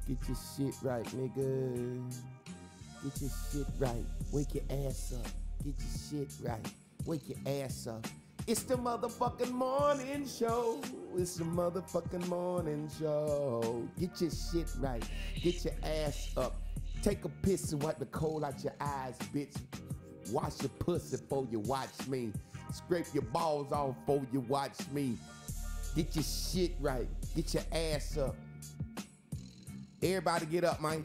Get your shit right, nigga. Get your shit right. Wake your ass up. Get your shit right. Wake your ass up. It's the motherfucking morning show. It's the motherfucking morning show. Get your shit right. Get your ass up. Take a piss and wipe the cold out your eyes, bitch. Wash your pussy before you watch me. Scrape your balls off before you watch me. Get your shit right. Get your ass up. Everybody get up, man.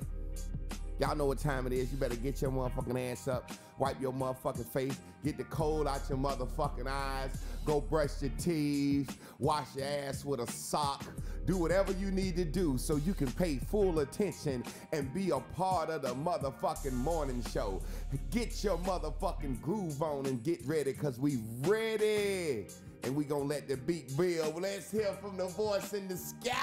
Y'all know what time it is. You better get your motherfucking ass up. Wipe your motherfucking face. Get the cold out your motherfucking eyes. Go brush your teeth. Wash your ass with a sock. Do whatever you need to do so you can pay full attention and be a part of the motherfucking morning show. Get your motherfucking groove on and get ready, because we ready. And we gonna let the beat build. Let's hear from the voice in the sky.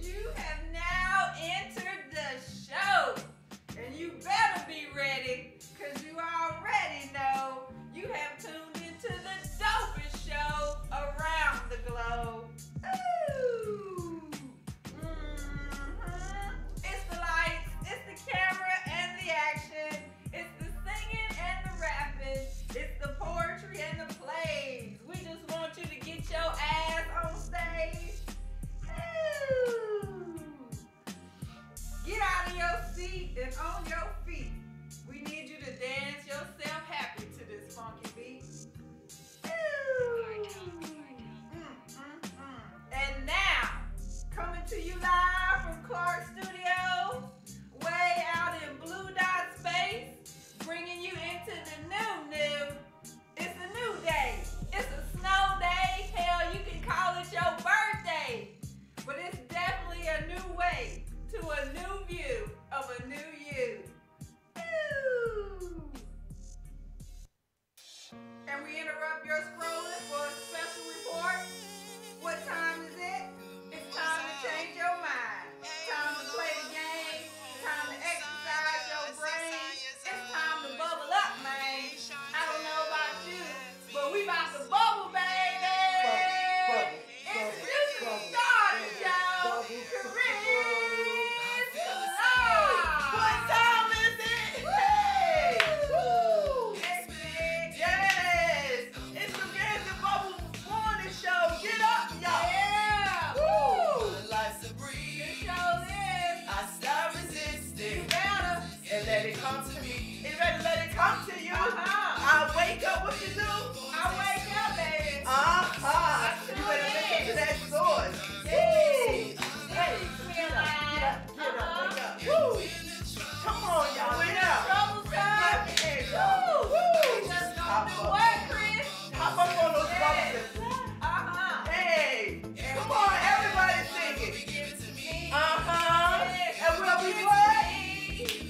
You have now entered the show, and you better be ready, because you already know you have tuned into the dopest show around the globe. Ooh. It's the lights, it's the camera and the action, it's the singing and the rapping, it's the poetry and the plays. We just want you to get your ass on stage. Get out of your seat and on your feet. We need you to dance yourself happy to this funky beat. And now, coming to you live from Clark Studios, way out in Blue Dot Space, bringing you into the new. It's a new day. It's a snow day. Hell, you can call it your birthday. But it's definitely a new way to a new view of a new you. Ooh. And we interrupt your scrolling for a special report. What time is it? It's time to change your mind. Time to play the game. Time to exercise your brain. It's time to bubble up, man. I don't know about you, but we about to bubble, baby. It's started, y'all. What time is it? Hey! Woo! It's big. Yes! It's the Gas and Bubble Morning Show. Get up, y'all. Yeah! Woo! Life's a breeze. It show is. I stop resisting. You better. And let it come to me. You better let it come to you. I wake up. What you do? I wake up, baby. You better listen to that source. Hey! Hey! Get up. Wake up. Woo! Come on, y'all. Wake up. Trouble time. Woo! Woo! Just don't do what, Chris? Hop up on those bubbles. Hey! Come on, everybody sing it. And we'll be what?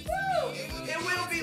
Woo! It will be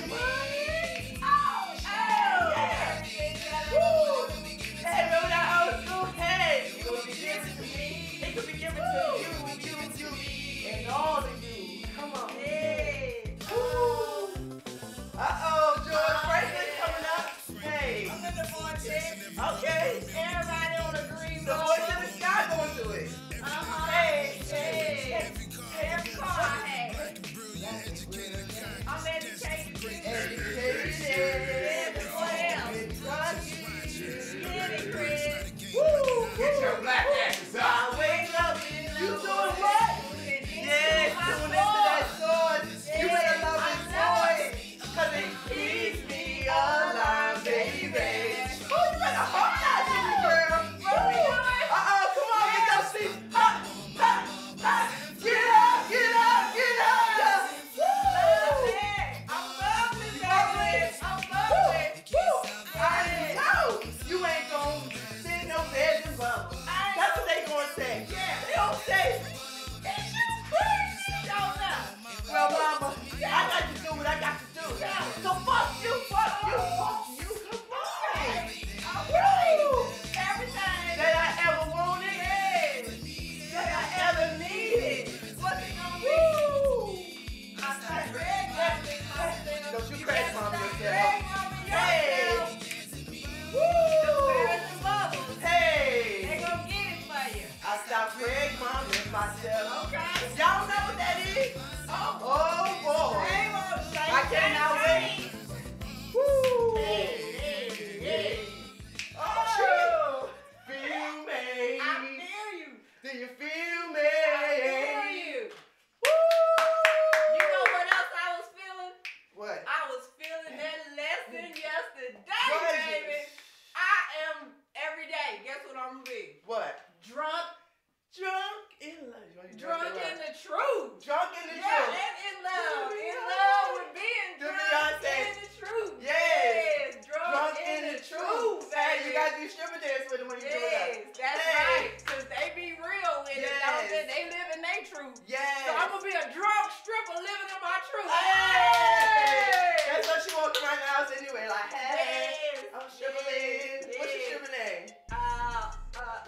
drunk stripper living in my truth. Hey! That's what she walking around the house anyway. Like, hey, Yes. I'm stripping. Yes. What's your stripper name?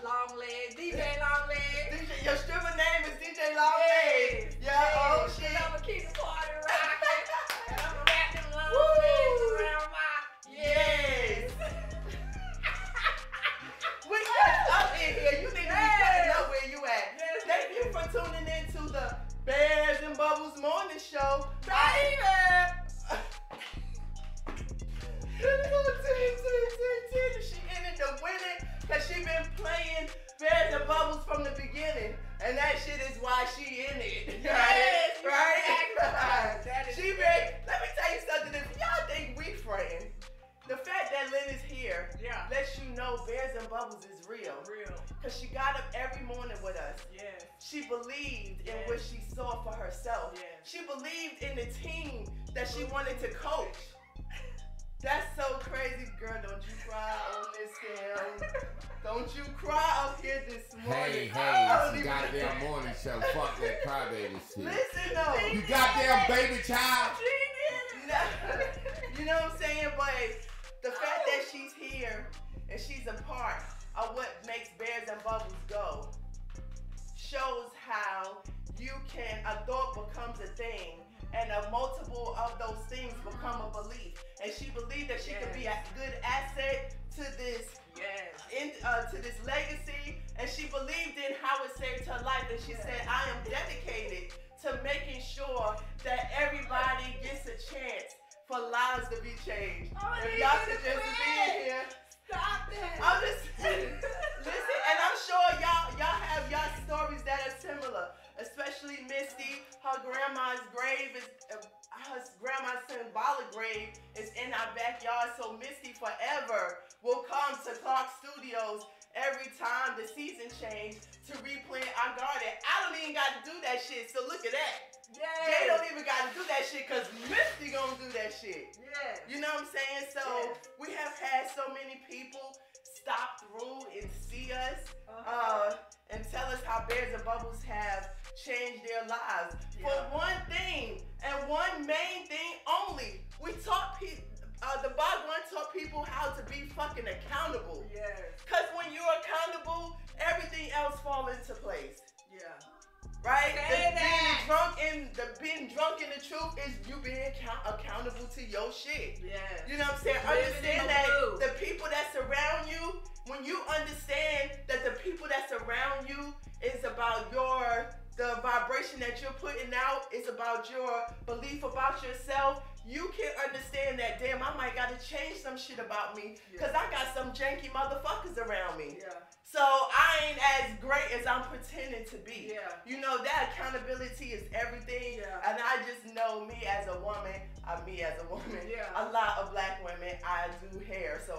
Long leg, DJ Long leg. DJ, your stripper name is DJ Long Leg. Yeah, oh shit. I'ma keep the party rocking. And I'ma wrap them long Woo. legs around my Yes. We got up in here. You need to be cutting up where you at. Yes. Thank you for tuning in to the Bears and Bubbles Morning Show. Baby. She ended the winning because she been playing Bears and Bubbles from the beginning. And that shit is why she in it. Yes, Right? exactly. That is She been, let me tell you something. If y'all think we friends, the fact that Lynn is here Yeah. lets you know Bears and Bubbles is real. Real. Because she got up every morning with us. Yes. She believed in Yes. what she saw for herself. Yes. She believed in the team that she wanted to coach. That's so crazy, girl. Don't you cry on this film. Don't you cry up here this morning. Hey, I don't it's a even- goddamn morning show. Fuck that crybaby shit. Listen though. You goddamn baby child. No, you know what I'm saying? But the fact that she's here and she's a part of what makes Bears and Bubbles go shows how you can, a thought becomes a thing, and a multiple of those things become a belief. And she believed that she could be a good asset to this Yes. to this legacy, and she believed in how it saved her life, and she said, I am dedicated to making sure that everybody gets a chance for lives to be changed. Oh, If they y'all get could a just be plan. in here, Stop that. I'm just listen, and I'm sure y'all have y'all stories that are similar, especially Misty. Her grandma's grave is her grandma's symbolic grave is in our backyard, so Misty forever will come to Clark Studios every time the season change to replant our garden. I don't even got to do that shit, so look at that. Yes. Jay don't even got to do that shit because Misty gonna do that shit. Yes. You know what I'm saying? So Yes. we have had so many people stop through and see us and tell us how Bears and Bubbles have changed their lives. Yeah. For one thing and one main thing only, we taught people. The Bog One taught people how to be fucking accountable. Yes. Cause when you're accountable, everything else falls into place. Yeah. Right? Say that. Being drunk in the truth is you being accountable to your shit. Yes. You know what I'm saying? Living in Understand the that blue. the people that surround you, when you understand that the people that surround you is about the vibration that you're putting out is about your belief about yourself, you can understand that, damn, I might gotta change some shit about me because I got some janky motherfuckers around me. Yeah. So I ain't as great as I'm pretending to be. Yeah. You know, that accountability is everything. Yeah. And I just know me as a woman, Yeah. a lot of black women, I do hair, so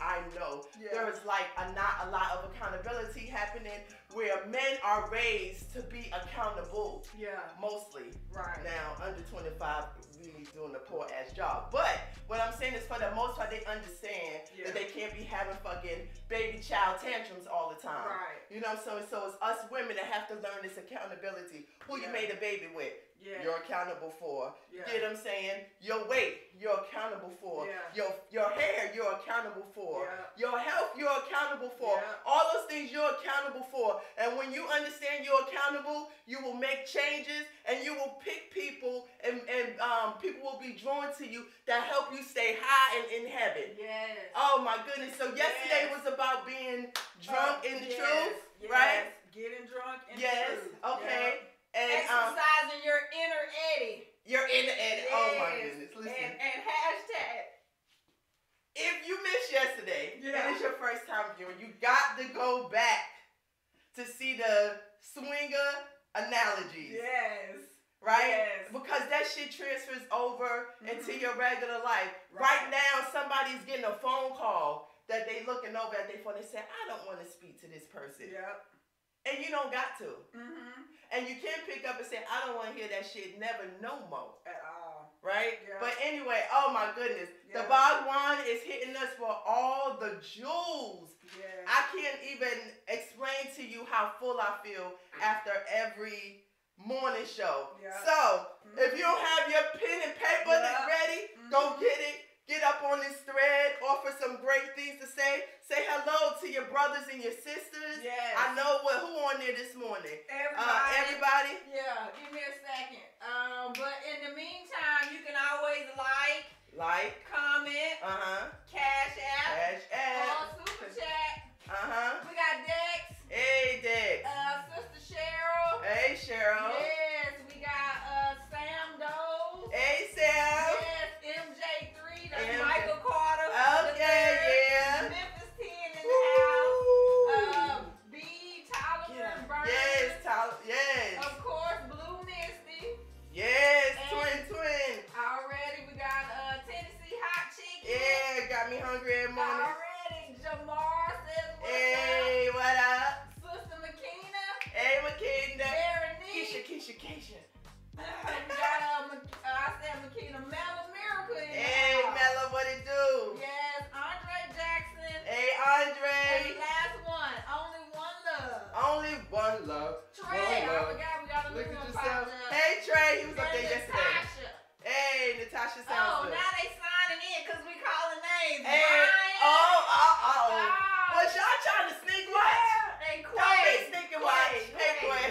I know there's like not a lot of accountability happening where men are raised to be accountable. Yeah. Mostly. Right. Now, under 25, really doing a poor ass job. But what I'm saying is for the most part, they understand that they can't be having fucking baby child tantrums all the time. Right. You know, so it's us women that have to learn this accountability. Who you made a baby with, you're accountable for. Yeah. You know what I'm saying? Your weight, you're accountable for. Yeah. Your hair, you're accountable for. Yeah. Your health, you're accountable for. Yeah. All those things you're accountable for. And when you understand you're accountable, you will make changes and you will pick people and people will be drawn to you that help you stay high and in heaven. Yes. Oh my goodness. So yesterday was about being drunk in the truth, Yes. right? Getting drunk in the Yes. truth. Okay. Yeah. And Exercising your inner Eddie. you're in the edit. Oh my Yes. goodness. Listen. And hashtag. If you missed yesterday, Yeah. and it's your first time viewing, you got to go back to see the swinger analogies. Yes. Right? Yes. Because that shit transfers over into Mhm. your regular life. Right now, somebody's getting a phone call that they looking over at their phone and say, I don't want to speak to this person. Yep. And you don't got to. Mm-hmm. And you can't pick up and say, I don't want to hear that shit never no more. At all. Right? Yeah. But anyway, oh my goodness. Yeah. The Bhagwan is hitting us for all the jewels. Yeah. I can't even explain to you how full I feel after every morning show. Yeah. So, if you don't have your pen and paper ready, go get it. Get up on this thread. Offer some great things to say. Say hello to your brothers and your sisters. Yes. I know who on there this morning. Everybody. Everybody? Yeah, give me a second. But in the meantime, you can always like, comment, cash app, or super chat. We got Dex. Hey, Dex. Sister Cheryl. Hey, Cheryl. Yes, we got Sam Doe. Hey, Sam. Yes, MJ3. That's Michael Carter. Okay, yeah. Memphis 10 in the house. B. Tyler Burns. Yes, Tyler. Yes. Of course, Blue Misty. Yes, And twin. Already, we got Tennessee Hot Chicken. Yeah, got me hungry every morning. Already, Jamar says what's Hey, what up? up. Sister Makina. Hey, Makinda. Berenice. Keisha. We got, I said Makina, Mella Miracle in the Hey, house. Mella, what it do? Yes, Andre Jackson. Hey, And Andre. last one, Only One Love. Only one love. Trey, One I love. forgot we got a Look new at one yourself. popped up. Hey, Trey, he was up And there yesterday. Natasha. Hey, Natasha Oh, sounds good. now they signing in because we calling names. Hey, Brian. oh. Was y'all trying to sneak watch? Yeah, and Don't be Quay. sneaking watch. Hey, Quay.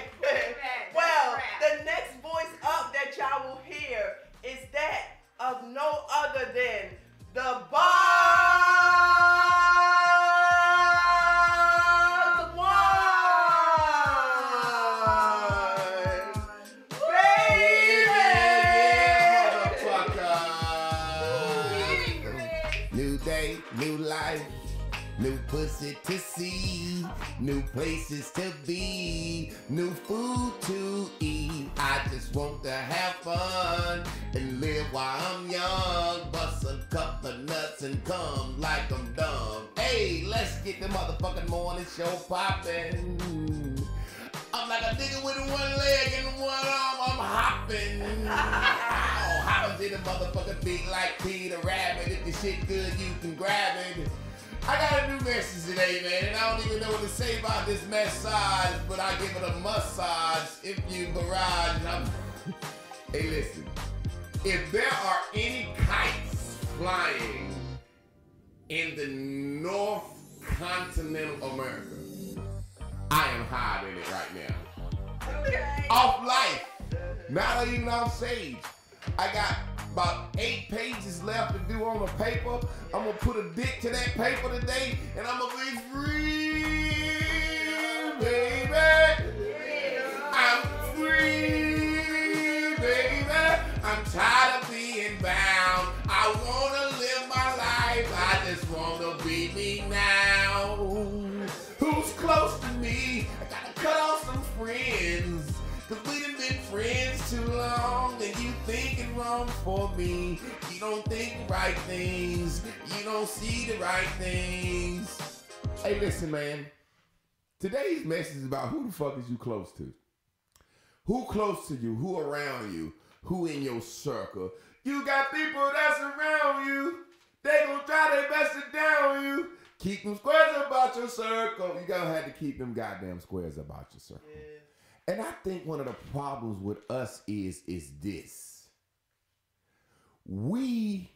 Well, the next voice up that y'all will hear is that of no other than the Bug One. New day, new life, new pussy to see, new places to be, new food to eat. I just want to have fun and live while I'm young. Bust a couple of nuts and come like I'm dumb. Hey, let's get the motherfucking morning show poppin'. I'm like a nigga with one leg and one arm, I'm hopping. How does it a motherfucker beat like Peter Rabbit? If the shit good, you can grab it. I got a new message today, man, and I don't even know what to say about this massage, but I give it a massage if you barrage. Hey, listen, if there are any kites flying in the North Continental America, I am high in it right now. Okay. Off life, not even off stage. I got about 8 pages left to do on the paper. I'm gonna put a dick to that paper today, and I'm gonna be free, baby. I'm free, baby. I'm tired of being bound. I wanna live my life. I just wanna be me now. Who's close to me? I gotta cut off some friends. Cause we done been friends too long, and you thinking wrong for me. You don't think the right things. You don't see the right things. Hey, listen, man. Today's message is about who the fuck is you close to? Who close to you? Who around you? Who in your circle? You got people that's around you. They gonna try their best to down you. Keep them squares about your circle. You gotta have to keep them goddamn squares about your circle. Yeah. And I think one of the problems with us is this. We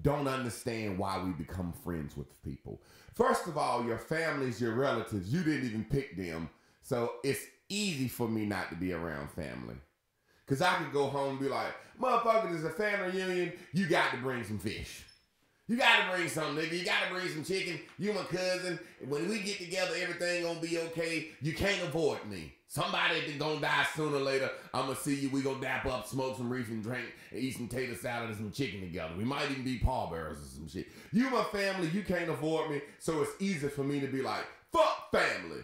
don't understand why we become friends with people. First of all, your families, your relatives, you didn't even pick them. So it's easy for me not to be around family. Because I could go home and be like, motherfucker, there's a family reunion. You got to bring some fish. You gotta bring something, nigga. You gotta bring some chicken. You my cousin. When we get together, everything gonna be okay. You can't avoid me. Somebody gonna die sooner or later. I'm gonna see you. We gonna dap up, smoke some reef and drink, and eat some tater salad and some chicken together. We might even be pallbearers or some shit. You my family. You can't avoid me. So it's easy for me to be like, fuck family.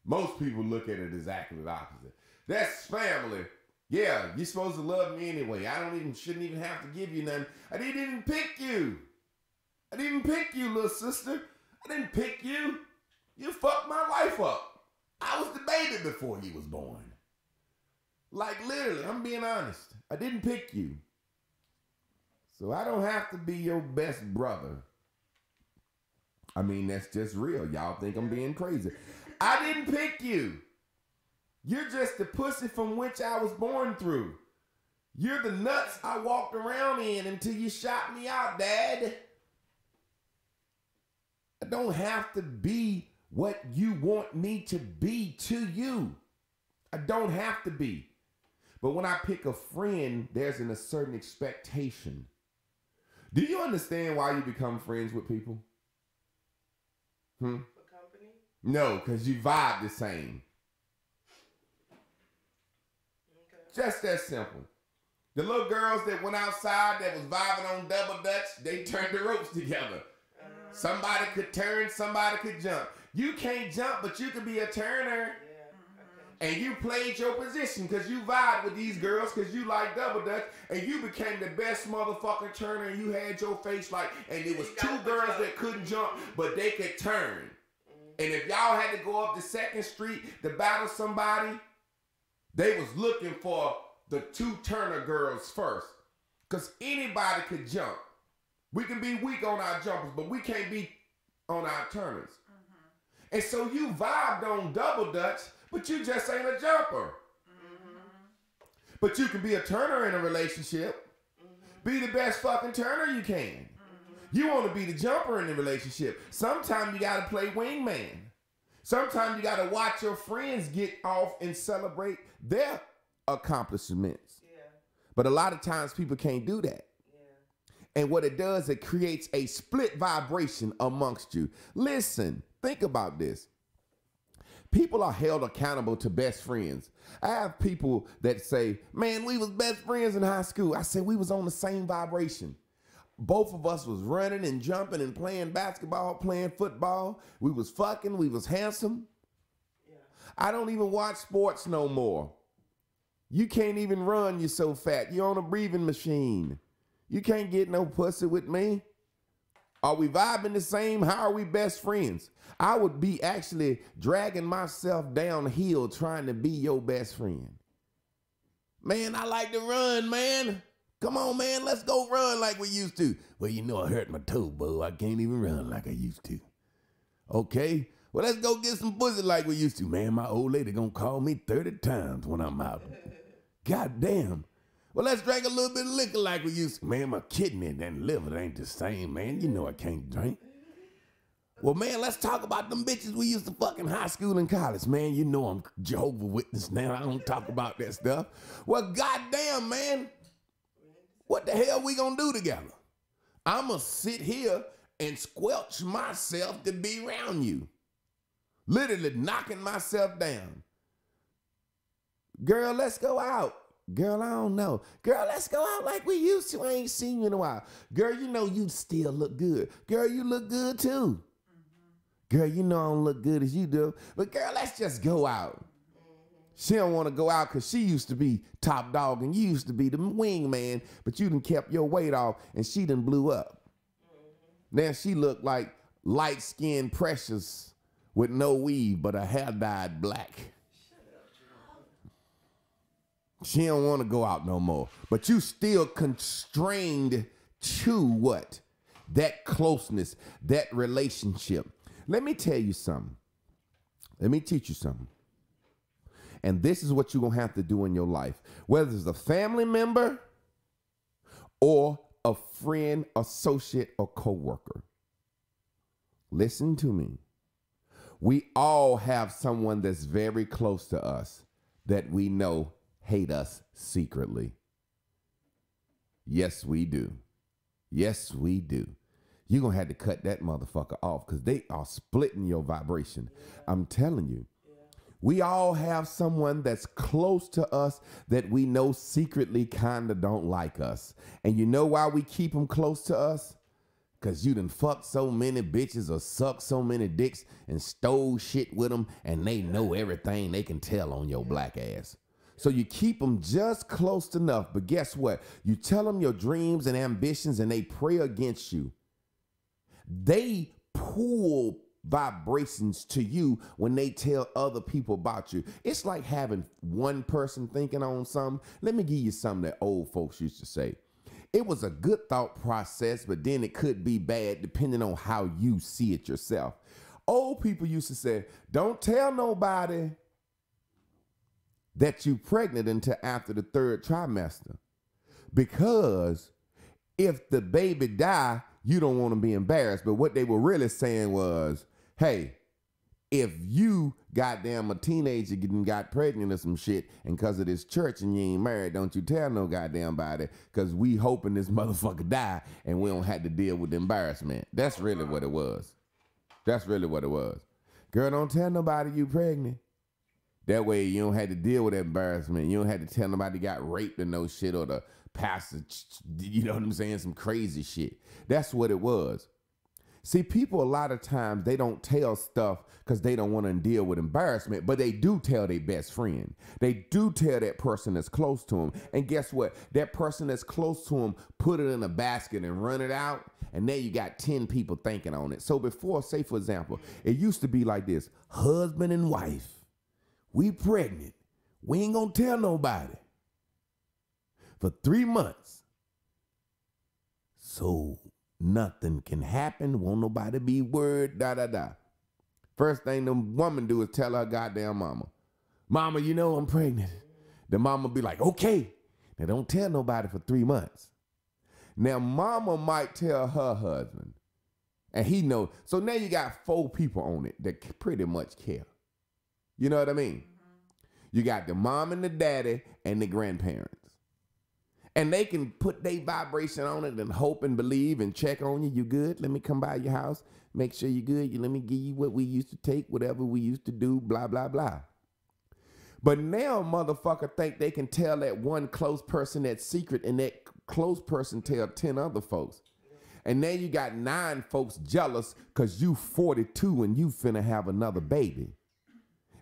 Most people look at it exactly the opposite. That's family. Yeah, you're supposed to love me anyway. Shouldn't even have to give you nothing. I didn't even pick you. I didn't pick you, little sister. I didn't pick you. You fucked my life up. I was the baby before you was born. Like literally, I'm being honest. I didn't pick you. So I don't have to be your best brother. I mean, that's just real. Y'all think I'm being crazy. I didn't pick you. You're just the pussy from which I was born through. You're the nuts I walked around in until you shot me out, Dad. I don't have to be what you want me to be to you. I don't have to be. But when I pick a friend, there's a certain expectation. Do you understand why you become friends with people? For company? No, because you vibe the same. Okay. Just that simple. The little girls that went outside that was vibing on double dutch, they turned the ropes together. Somebody could turn, somebody could jump. You can't jump, but you could be a turner. Yeah. And you played your position because you vibed with these girls because you like double dutch, and you became the best motherfucking turner, and you had your face like, and it was two girls that couldn't jump, but they could turn. And if y'all had to go up the 2nd Street to battle somebody, they was looking for the 2 Turner girls first. Because anybody could jump. We can be weak on our jumpers, but we can't be on our turners. And so you vibed on double dutch, but you just ain't a jumper. But you can be a turner in a relationship. Be the best fucking turner you can. You want to be the jumper in the relationship. Sometimes you got to play wingman. Sometimes you got to watch your friends get off and celebrate their accomplishments. Yeah. But a lot of times people can't do that. Yeah. And what it does, it creates a split vibration amongst you. Listen, think about this. People are held accountable to best friends. I have people that say, man, we was best friends in high school. I say we was on the same vibration. Both of us was running and jumping and playing basketball, playing football. We was fucking, we was handsome. Yeah. I don't even watch sports no more. You can't even run, you're so fat. You're on a breathing machine. You can't get no pussy with me. Are we vibing the same? How are we best friends? I would be actually dragging myself downhill trying to be your best friend. Man, I like to run, man. Come on, man, let's go run like we used to. Well, you know I hurt my toe, bro. I can't even run like I used to. Okay, well, let's go get some pussy like we used to. Man, my old lady gonna call me 30 times when I'm out. God damn. Well, let's drink a little bit of liquor like we used to. Man, my kidney and liver ain't the same, man. You know I can't drink. Well, man, let's talk about them bitches we used to fuck in high school and college. Man, you know I'm Jehovah's Witness now. I don't talk about that stuff. Well, goddamn, man. What the hell we gonna do together? I'ma sit here and squelch myself to be around you. Literally knocking myself down. Girl, let's go out. Girl, I don't know. Girl, let's go out like we used to. I ain't seen you in a while. Girl, you know you still look good. Girl, you look good too. Girl, you know I don't look good as you do. But girl, let's just go out. She don't want to go out because she used to be top dog and you used to be the wingman, but you done kept your weight off and she done blew up. Now she looked like light-skinned Precious with no weave, but her hair dyed black. She don't want to go out no more. But you still constrained to what? That closeness, that relationship. Let me tell you something. Let me teach you something. And this is what you're going to have to do in your life. Whether it's a family member or a friend, associate, or coworker. Listen to me. We all have someone that's very close to us that we know hate us secretly. Yes, we do. Yes, we do. You're going to have to cut that motherfucker off because they are splitting your vibration. I'm telling you. We all have someone that's close to us that we know secretly kind of don't like us. And you know why we keep them close to us? Because you done fucked so many bitches or sucked so many dicks and stole shit with them and they know everything they can tell on your black ass. So you keep them just close enough. But guess what? You tell them your dreams and ambitions and they pray against you. They pull vibrations to you when they tell other people about you. It's like having one person thinking on something. Let me give you something that old folks used to say. It was a good thought process, but then it could be bad depending on how you see it yourself. Old people used to say, don't tell nobody that you pregnant until after the 3rd trimester. Because if the baby die, you don't want to be embarrassed. But what they were really saying was, hey, if you goddamn a teenager getting got pregnant or some shit, and because of this church and you ain't married, don't you tell no goddamn body, because we hoping this motherfucker die and we don't have to deal with the embarrassment. That's really what it was. That's really what it was. Girl, don't tell nobody you pregnant. That way you don't have to deal with that embarrassment. You don't have to tell nobody got raped or no shit, or the pastor, you know what I'm saying, some crazy shit. That's what it was. See, people a lot of times, they don't tell stuff because they don't want to deal with embarrassment, but they do tell their best friend. They do tell that person that's close to them. And guess what? That person that's close to them put it in a basket and run it out, and now you got 10 people thinking on it. So before, say for example, it used to be like this: husband and wife, we pregnant. We ain't gonna tell nobody for 3 months. So nothing can happen. Won't nobody be worried, da. First thing the woman do is tell her goddamn mama, Mama, you know I'm pregnant. The mama be like, okay. Now don't tell nobody for 3 months. Now mama might tell her husband, and he know. So now you got 4 people on it that pretty much care. You know what I mean? You got the mom and the daddy and the grandparents. And they can put their vibration on it and hope and believe and check on you. You good? Let me come by your house. Make sure you good. Let me give you what we used to take, whatever we used to do, blah, blah, blah. But now motherfucker think they can tell that one close person that secret, and that close person tell 10 other folks. And now you got 9 folks jealous because you 42 and you finna have another baby.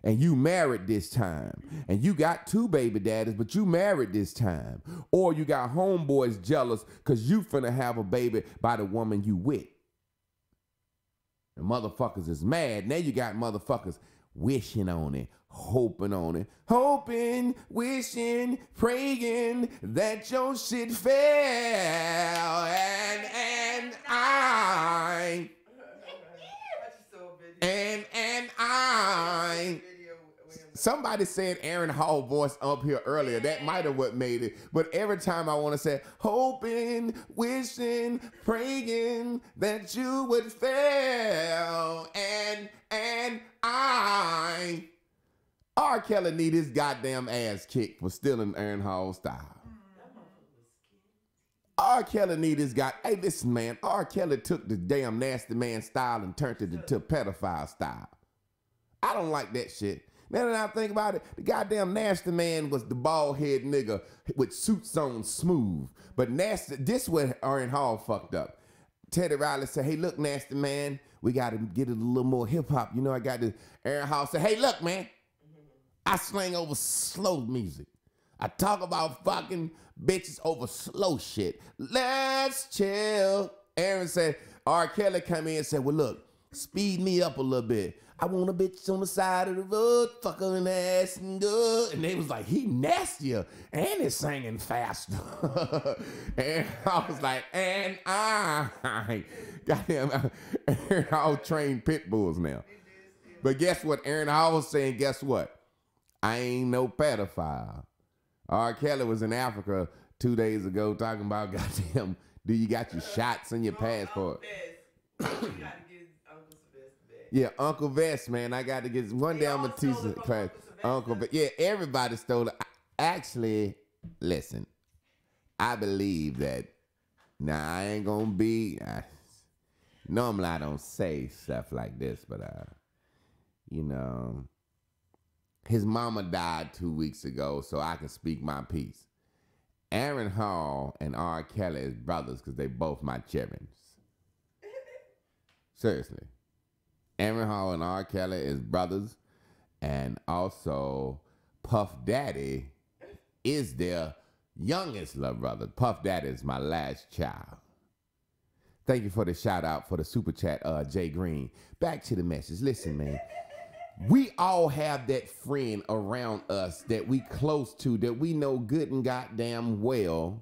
And you married this time. And you got 2 baby daddies, but you married this time. Or you got homeboys jealous because you finna have a baby by the woman you with. And motherfuckers is mad. Now you got motherfuckers wishing on it, hoping on it. Hoping, wishing, praying that your shit fell. And I... Somebody said Aaron Hall voice up here earlier. That might have what made it. But every time I want to say, hoping, wishing, praying that you would fail. And I... R. Kelly need his goddamn ass kicked for stealing Aaron Hall style. R. Kelly need his guy. Hey, listen, man. R. Kelly took the damn Nasty Man style and turned it into pedophile style. I don't like that shit. Now that I think about it, the goddamn Nasty Man was the bald head nigga with suits on smooth. But Nasty, this where Aaron Hall fucked up. Teddy Riley said, hey, look, Nasty Man, we got to get it a little more hip hop. You know, I got this. Aaron Hall said, hey, look, man, I slang over slow music. I talk about fucking bitches over slow shit. Let's chill. Aaron said, R. Kelly come in and said, well, look, speed me up a little bit. I want a bitch on the side of the road, fuck her in the ass and good. And they was like, he nastier and he's singing faster. And I was like, and I, goddamn, Aaron Hall trained pit bulls now. But guess what? Aaron Hall was saying, guess what? I ain't no pedophile. R. Kelly was in Africa 2 days ago talking about, goddamn, do you got your shots in your passport? Yeah, Uncle Vest, man. I got to get one down Matisse class. Uncle Vest. Yeah, everybody stole it. Actually, listen, I believe that. Now, I ain't going to be. Normally, I don't say stuff like this, but, you know, his mama died 2 weeks ago, so I can speak my piece. Aaron Hall and R. Kelly is brothers because they both my children. Seriously. Aaron Hall and R. Kelly is brothers, and also Puff Daddy is their youngest little brother. Puff Daddy is my last child. Thank you for the shout out for the super chat, Jay Green. Back to the message. Listen, man. We all have that friend around us that we close to, that we know good and goddamn well.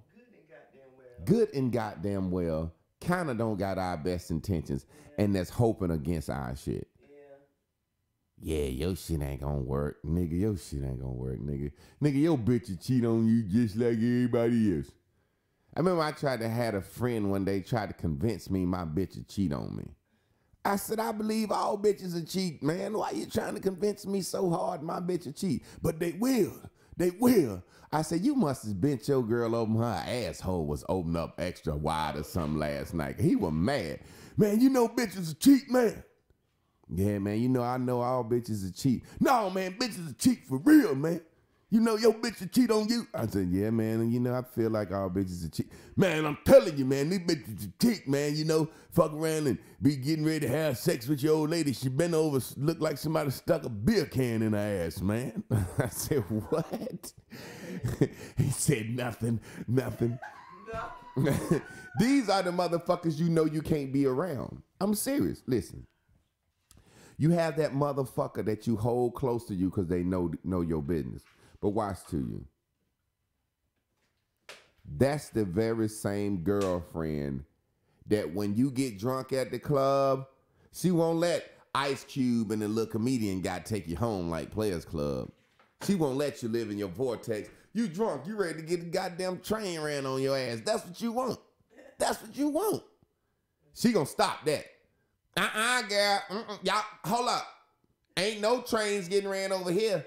Good and goddamn well. Kind of don't got our best intentions, and that's hoping against our shit. Yeah. Yeah, your shit ain't gonna work. Nigga, your shit ain't gonna work, nigga. Nigga, your bitch will cheat on you just like everybody else. I remember I tried to have a friend one day tried to convince me my bitch would cheat on me. I said, I believe all bitches will cheat, man. Why you trying to convince me so hard my bitch will cheat? But they will. They will. I said, you must have bent your girl over, her asshole was opened up extra wide or something last night. He was mad. Man, you know bitches will cheat, man. Yeah, man, you know I know all bitches will cheat. No, man, bitches will cheat for real, man. You know your bitch will cheat on you? I said, yeah, man, and you know I feel like all bitches will cheat. Man, I'm telling you, man, these bitches will cheat, man. You know, fuck around and be getting ready to have sex with your old lady. She bent over, looked like somebody stuck a beer can in her ass, man. I said, what? He said, nothing. These are the motherfuckers you know you can't be around. I'm serious. Listen. You have that motherfucker that you hold close to you because they know your business. But watch to you. That's the very same girlfriend that when you get drunk at the club, she won't let Ice Cube and the little comedian guy take you home like Players Club. She won't let you live in your vortex. You drunk, you ready to get the goddamn train ran on your ass. That's what you want. That's what you want. She gonna stop that. Girl. Y'all, hold up. Ain't no trains getting ran over here.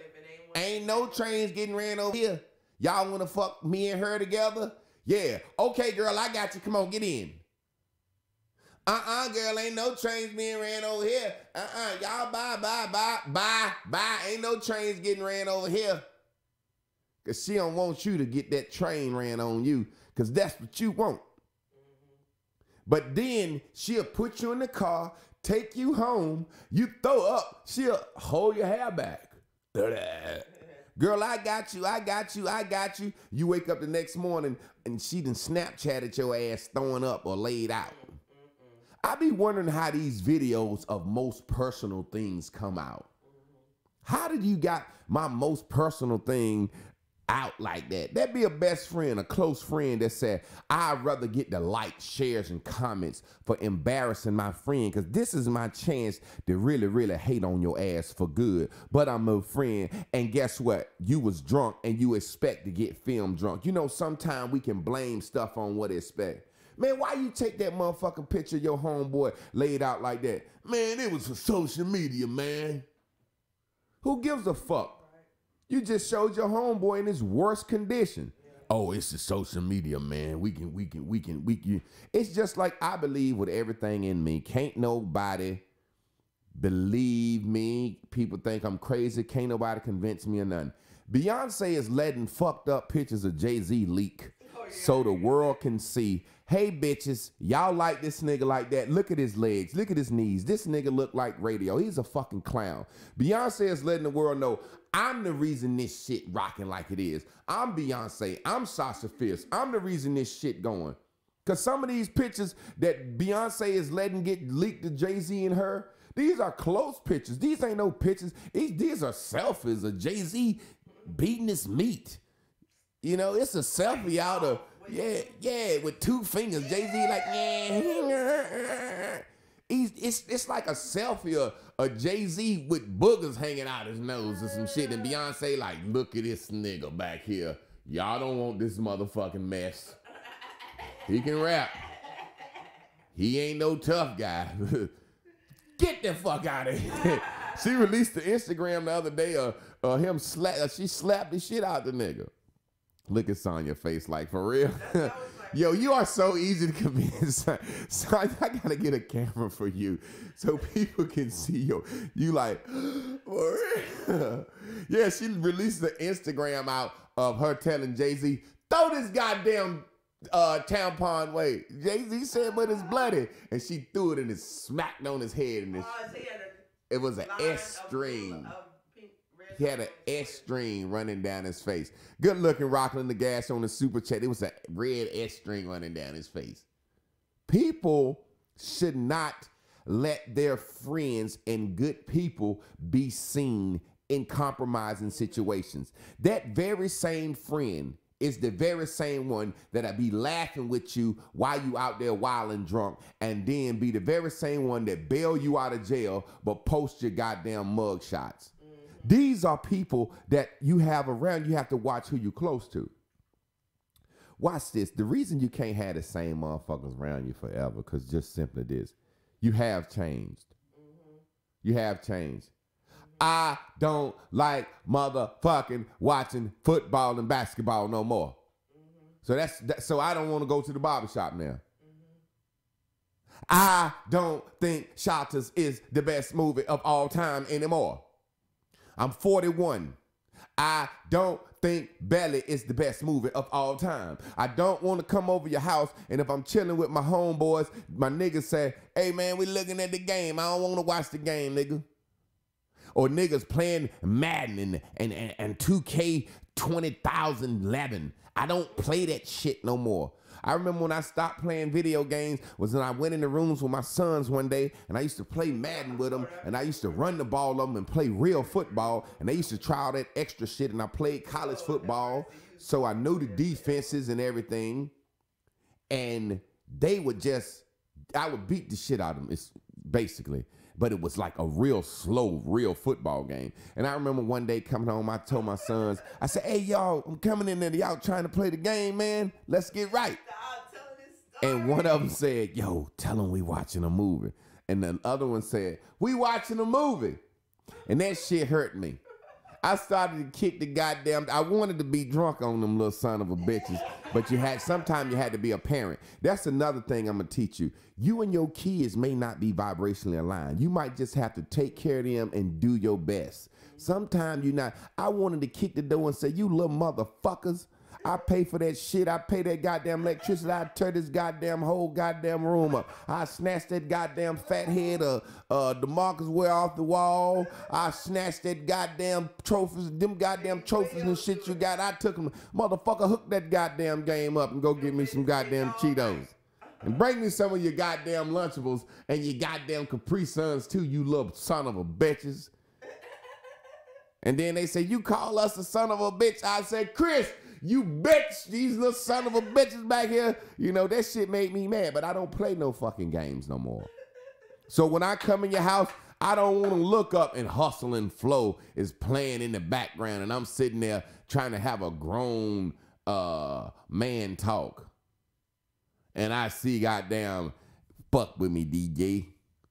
Ain't no trains getting ran over here. Y'all want to fuck me and her together? Yeah. Okay, girl, I got you. Come on, get in. Girl, ain't no trains being ran over here. Y'all bye. Ain't no trains getting ran over here. Because she don't want you to get that train ran on you. Because that's what you want. But then she'll put you in the car, take you home, you throw up, she'll hold your hair back. Girl, I got you. You wake up the next morning and she done Snapchatted your ass throwing up or laid out. I be wondering how these videos of most personal things come out. How did you got my most personal thing out like that? That'd be a best friend, a close friend that said, I'd rather get the likes, shares, and comments for embarrassing my friend because this is my chance to really, really hate on your ass for good. But I'm a friend, and guess what? You was drunk and you expect to get filmed drunk. You know, sometimes we can blame stuff on what expect. Man, why you take that motherfucking picture of your homeboy laid out like that? Man, it was for social media, man. Who gives a fuck? You just showed your homeboy in his worst condition. Yeah. Oh, it's the social media, man. We can. It's just like I believe with everything in me. Can't nobody believe me. People think I'm crazy. Can't nobody convince me or nothing. Beyonce is letting fucked up pictures of Jay-Z leak so the world can see, hey, bitches, y'all like this nigga like that. Look at his legs. Look at his knees. This nigga look like radio. He's a fucking clown. Beyonce is letting the world know, I'm the reason this shit rocking like it is. I'm Beyonce. I'm Sasha Fierce. I'm the reason this shit going. Because some of these pictures that Beyonce is letting get leaked to Jay-Z and her, these are close pictures. These ain't no pictures. These are selfies of Jay-Z beating his meat. You know, it's a selfie out of, yeah, with two fingers. Jay-Z like, it's like a selfie of Jay-Z with boogers hanging out his nose or some shit. And Beyonce like, look at this nigga back here. Y'all don't want this motherfucking mess. He can rap. He ain't no tough guy. Get the fuck out of here. She released the Instagram the other day she slapped the shit out the nigga. Look at Sonya's face like, for real? Yo, you are so easy to convince. So I gotta get a camera for you so people can see you like, for real? Yeah, she released the Instagram out of her telling Jay-Z, throw this goddamn tampon away. Jay-Z said, but it's bloody. And she threw it and it smacked on his head. And it was an S string. He had an S string running down his face. Good looking, Rockland the Gas on the super chat. It was a red S string running down his face. People should not let their friends and good people be seen in compromising situations. That very same friend is the very same one that'll be laughing with you while you out there wild and drunk, and then be the very same one that bail you out of jail but post your goddamn mug shots. These are people that you have around. You have to watch who you close to. Watch this. The reason you can't have the same motherfuckers around you forever, because just simply this. You have changed. You have changed. I don't like motherfucking watching football and basketball no more. So I don't want to go to the barbershop now. I don't think Shelters is the best movie of all time anymore. I'm 41. I don't think Belly is the best movie of all time. I don't want to come over your house, and if I'm chilling with my homeboys, my niggas say, hey man, we looking at the game. I don't want to watch the game, nigga. Or niggas playing Madden and 2K 2011. I don't play that shit no more. I remember when I stopped playing video games was when I went in the rooms with my sons one day, and I used to play Madden with them, and I used to run the ball on them and play real football, and they used to try all that extra shit, and I played college football, so I knew the defenses and everything, and they would just, I would beat the shit out of them, basically. But it was like a real slow, real football game. And I remember one day coming home, I told my sons, I said, hey, y'all, I'm coming in there. Y'all trying to play the game, man. Let's get right. And one of them said, yo, tell them we watching a movie. And the other one said, we watching a movie. And that shit hurt me. I started to kick the goddamn, I wanted to be drunk on them little son of a bitches, but sometimes you had to be a parent. That's another thing I'm gonna teach you. You and your kids may not be vibrationally aligned. You might just have to take care of them and do your best. Sometimes you're not. I wanted to kick the door and say, you little motherfuckers, I pay for that shit. I pay that goddamn electricity. I tear this goddamn whole goddamn room up. I snatched that goddamn fat head of DeMarcus Ware off the wall. I snatched that goddamn trophies, them goddamn trophies and shit you got. I took them. Motherfucker, hook that goddamn game up and go get me some goddamn Cheetos. And bring me some of your goddamn Lunchables and your goddamn Capri Suns too, you little son of a bitches. And then they say, you call us a son of a bitch. I said, Chris, you bitch, these little son of a bitches back here. You know, that shit made me mad, but I don't play no fucking games no more. So when I come in your house, I don't want to look up and Hustle and Flow is playing in the background and I'm sitting there trying to have a grown man talk. And I see goddamn, fuck with me, DJ.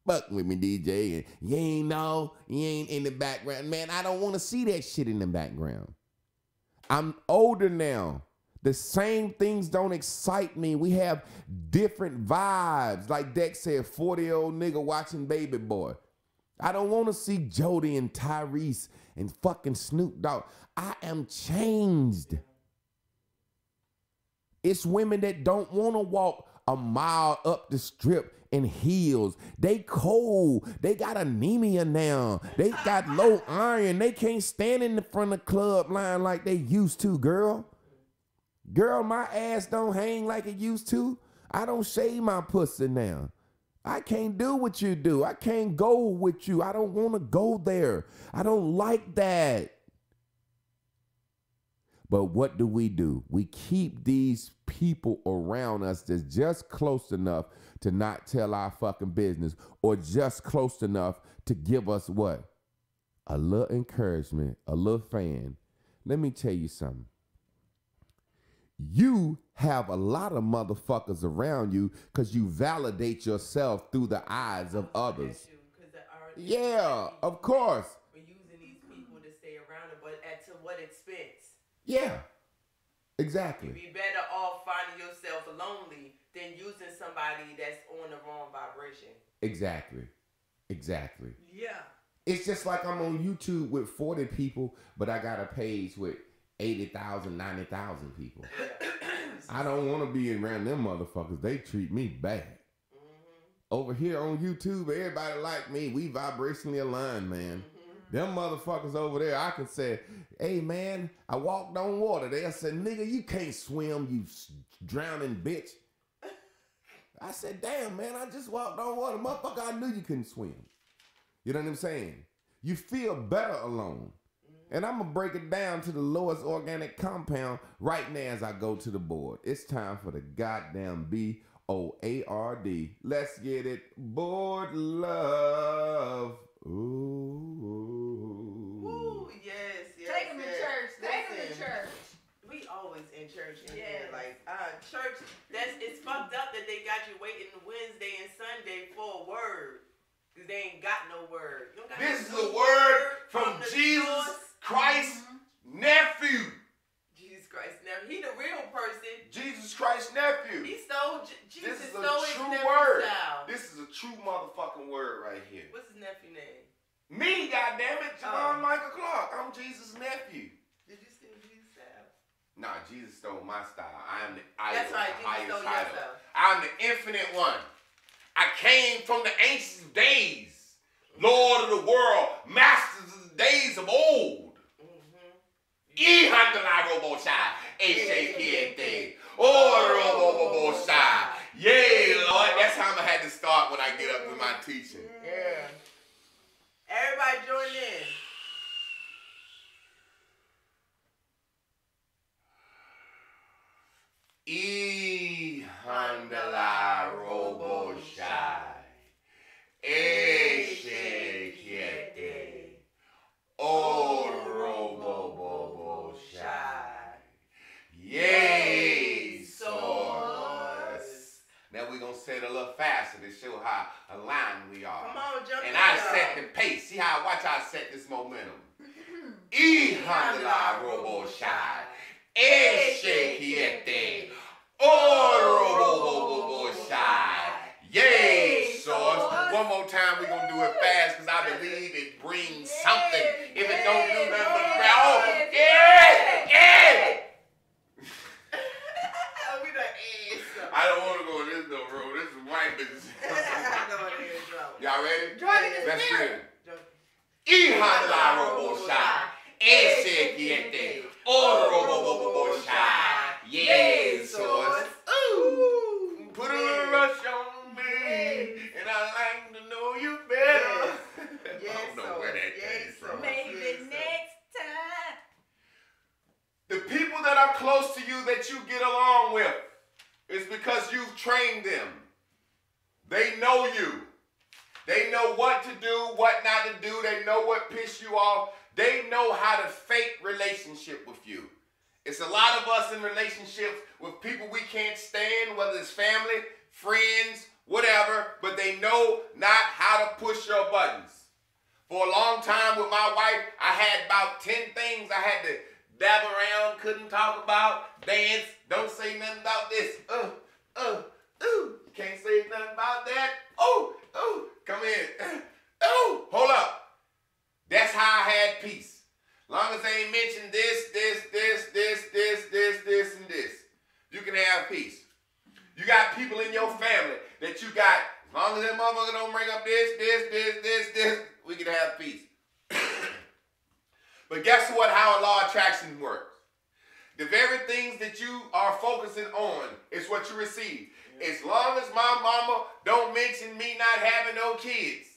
Fuck with me, DJ. And you ain't in the background. Man, I don't want to see that shit in the background. I'm older now. The same things don't excite me. We have different vibes. Like Dex said, 40-year-old nigga watching Baby Boy. I don't want to see Jody and Tyrese and fucking Snoop Dogg. I am changed. It's women that don't want to walk a mile up the strip in heels. They cold. They got anemia now. They got low iron. They can't stand in the front of the club line like they used to, girl. Girl, my ass don't hang like it used to. I don't shave my pussy now. I can't do what you do. I can't go with you. I don't want to go there. I don't like that. But what do? We keep these people around us that's just close enough to not tell our fucking business, or just close enough to give us what? A little encouragement, a little fan. Let me tell you something. You have a lot of motherfuckers around you because you validate yourself through the eyes of others. Yeah, of course. We're using these people to stay around it, but to what expense? Yeah, exactly. You'd be better off finding yourself lonely than using somebody that's on the wrong vibration. Exactly. Exactly. Yeah. It's just like I'm on YouTube with 40 people, but I got a page with 80,000, 90,000 people. I don't want to be around them motherfuckers. They treat me bad. Over here on YouTube, everybody like me. We vibrationally aligned, man. Them motherfuckers over there, I can say, hey, man, I walked on water. They'll say, nigga, you can't swim, you drowning bitch. I said, damn, man, I just walked on water. Motherfucker, I knew you couldn't swim. You know what I'm saying? You feel better alone. And I'm going to break it down to the lowest organic compound right now as I go to the board. It's time for the goddamn BOARD. Let's get it. Board love. Ooh, yes. Take them to church. Take them to church. We always in church. Yes. Like, church, it's fucked up that they got you waiting Wednesday and Sunday for a word. Because they ain't got no word. You don't got This is no a word from the Jesus source. Christ's nephew. Jesus Christ. Now, he the real person. Jesus Christ's nephew. He stole, Jesus This is a stole his true nephew's word. style. This is a true motherfucking word right here. What's his nephew name? Me, goddammit, Javon Michael Clark. I'm Jesus' nephew. Did you steal Jesus' style? Nah, Jesus stole my style. I am the idol. That's right, the Jesus stole highest your idol. style. I'm the infinite one. I came from the ancient days. Lord of the world, masters of the days of old. Handla robo shy, H-A-K-A-T. Oh, robo shy. Yay, Lord. That's how I'm going to have to start when I get up to my teaching. Yeah. Everybody join in. Handla robo shy. H-A-K-A-T. Oh, robo bobo shy. Yay, source. Now we're going to say it a little faster to show how aligned we are. Come on, jump And in, I y'all. set the pace. See how, watch how I set this momentum. Handla robo shy. H-A-K-A-T. Oh, robo bobo shy. Yay, source. One more time, we're going to do it fast because I believe it brings something. If it don't do nothing but growl. We done ass up. I don't want to go in this no road. This is white business. Y'all ready? Drug in the Let's spirit. do it. Handla robo shy. H-A-K-A-T. Oh, robo bobo shy. Yay, source. Ooh, put a little rush on me, and I like to know you better. I don't know where that came from. Maybe next time. The people that are close to you that you get along with is because you've trained them. They know you. They know what to do, what not to do. They know what pissed you off. They know how to fake relationship with you. It's a lot of us in relationships with people we can't stand, whether it's family, friends, whatever, but they know not how to push your buttons. For a long time with my wife, I had about 10 things I had to dab around, couldn't talk about, dance, don't say nothing about this. Can't say nothing about that. Come in. Hold up. That's how I had peace. Long as they ain't mentioned this, and this, you can have peace. You got people in your family that you got, as long as that motherfucker don't bring up this, we can have peace. But guess what, how a law of attraction works? The very things that you are focusing on is what you receive. As long as my mama don't mention me not having no kids,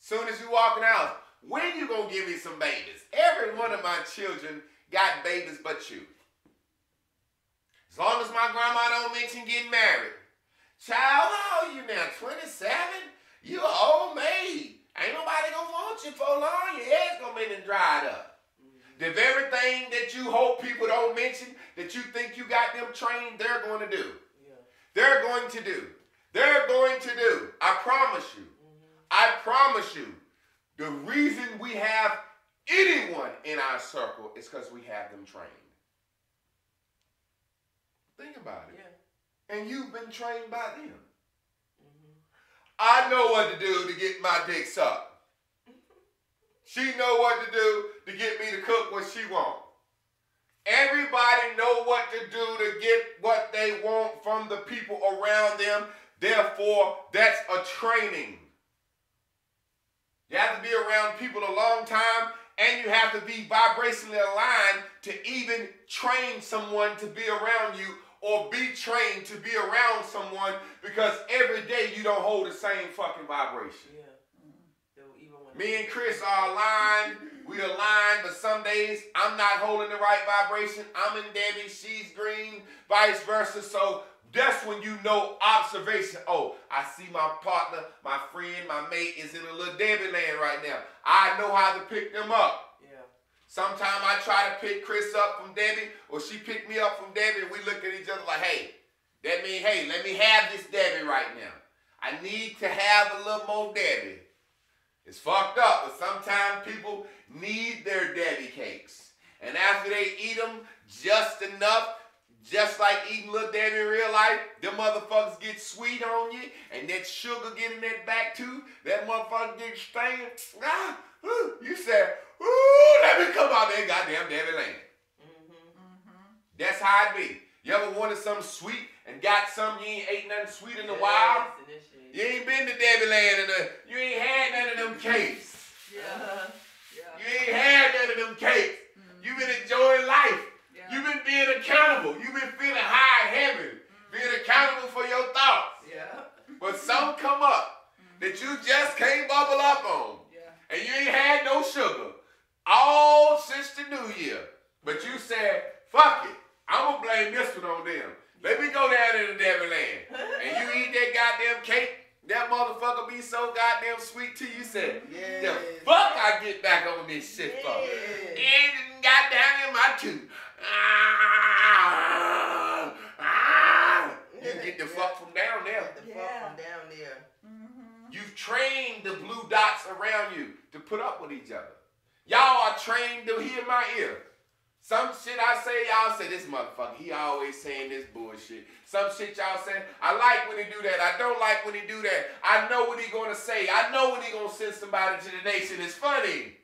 soon as you walk in the house, when you gonna give me some babies? Every one of my children got babies but you. As long as my grandma don't mention getting married. Child, how old are you now? 27? You an old maid. Ain't nobody gonna want you for long. Your head's gonna be dried up. The very thing that you hope people don't mention, that you think you got them trained, they're going to do. They're going to do. They're going to do. I promise you. I promise you. The reason we have anyone in our circle is because we have them trained. Think about it. And you've been trained by them. I know what to do to get my dick sucked. She know what to do to get me to cook what she want. Everybody know what to do to get what they want from the people around them. Therefore, that's a training. You have to be around people a long time, and you have to be vibrationally aligned to even train someone to be around you or be trained to be around someone, because every day you don't hold the same fucking vibration. Me and Chris are aligned We align, but some days I'm not holding the right vibration. I'm in Debbie, she's green, vice versa. So that's when you know observation. Oh, I see my partner, my friend, my mate is in a little Debbie land right now. I know how to pick them up. Yeah. Sometimes I try to pick Chris up from Debbie, or she pick me up from Debbie, and we look at each other like, hey, that means, hey, let me have this Debbie right now. I need to have a little more Debbie. It's fucked up, but sometimes people need their Debbie cakes. And after they eat them just enough, just like eating Little Debbie in real life, them motherfuckers get sweet on you, and that sugar get in that back too. That motherfucker get stained. You said, ooh, let me come out there, goddamn Debbie land. That's how it be. You ever wanted something sweet and got something you ain't ate nothing sweet in a while? You ain't been to Debbie land and you ain't had none of them cakes. Yeah. You ain't had none of them cakes. You been enjoying life. You been being accountable. You been feeling high and heavy. Being accountable for your thoughts. Yeah. But some come up that you just can't bubble up on. And you ain't had no sugar all since the new year. But you said, fuck it. I'm going to blame this one on them. Let me go down in the Debbie land. And you eat that goddamn cake. That motherfucker be so goddamn sweet to you. Said, the fuck I get back on this shit for? It got down in my tooth. You get the fuck from down there. The fuck from down there. You've trained the blue dots around you to put up with each other. Y'all are trained to hear my ear. Some shit I say, y'all say, this motherfucker, he always saying this bullshit. Some shit y'all say, I like when he do that. I don't like when he do that. I know what he gonna say. I know when he gonna send somebody to the nation. It's funny.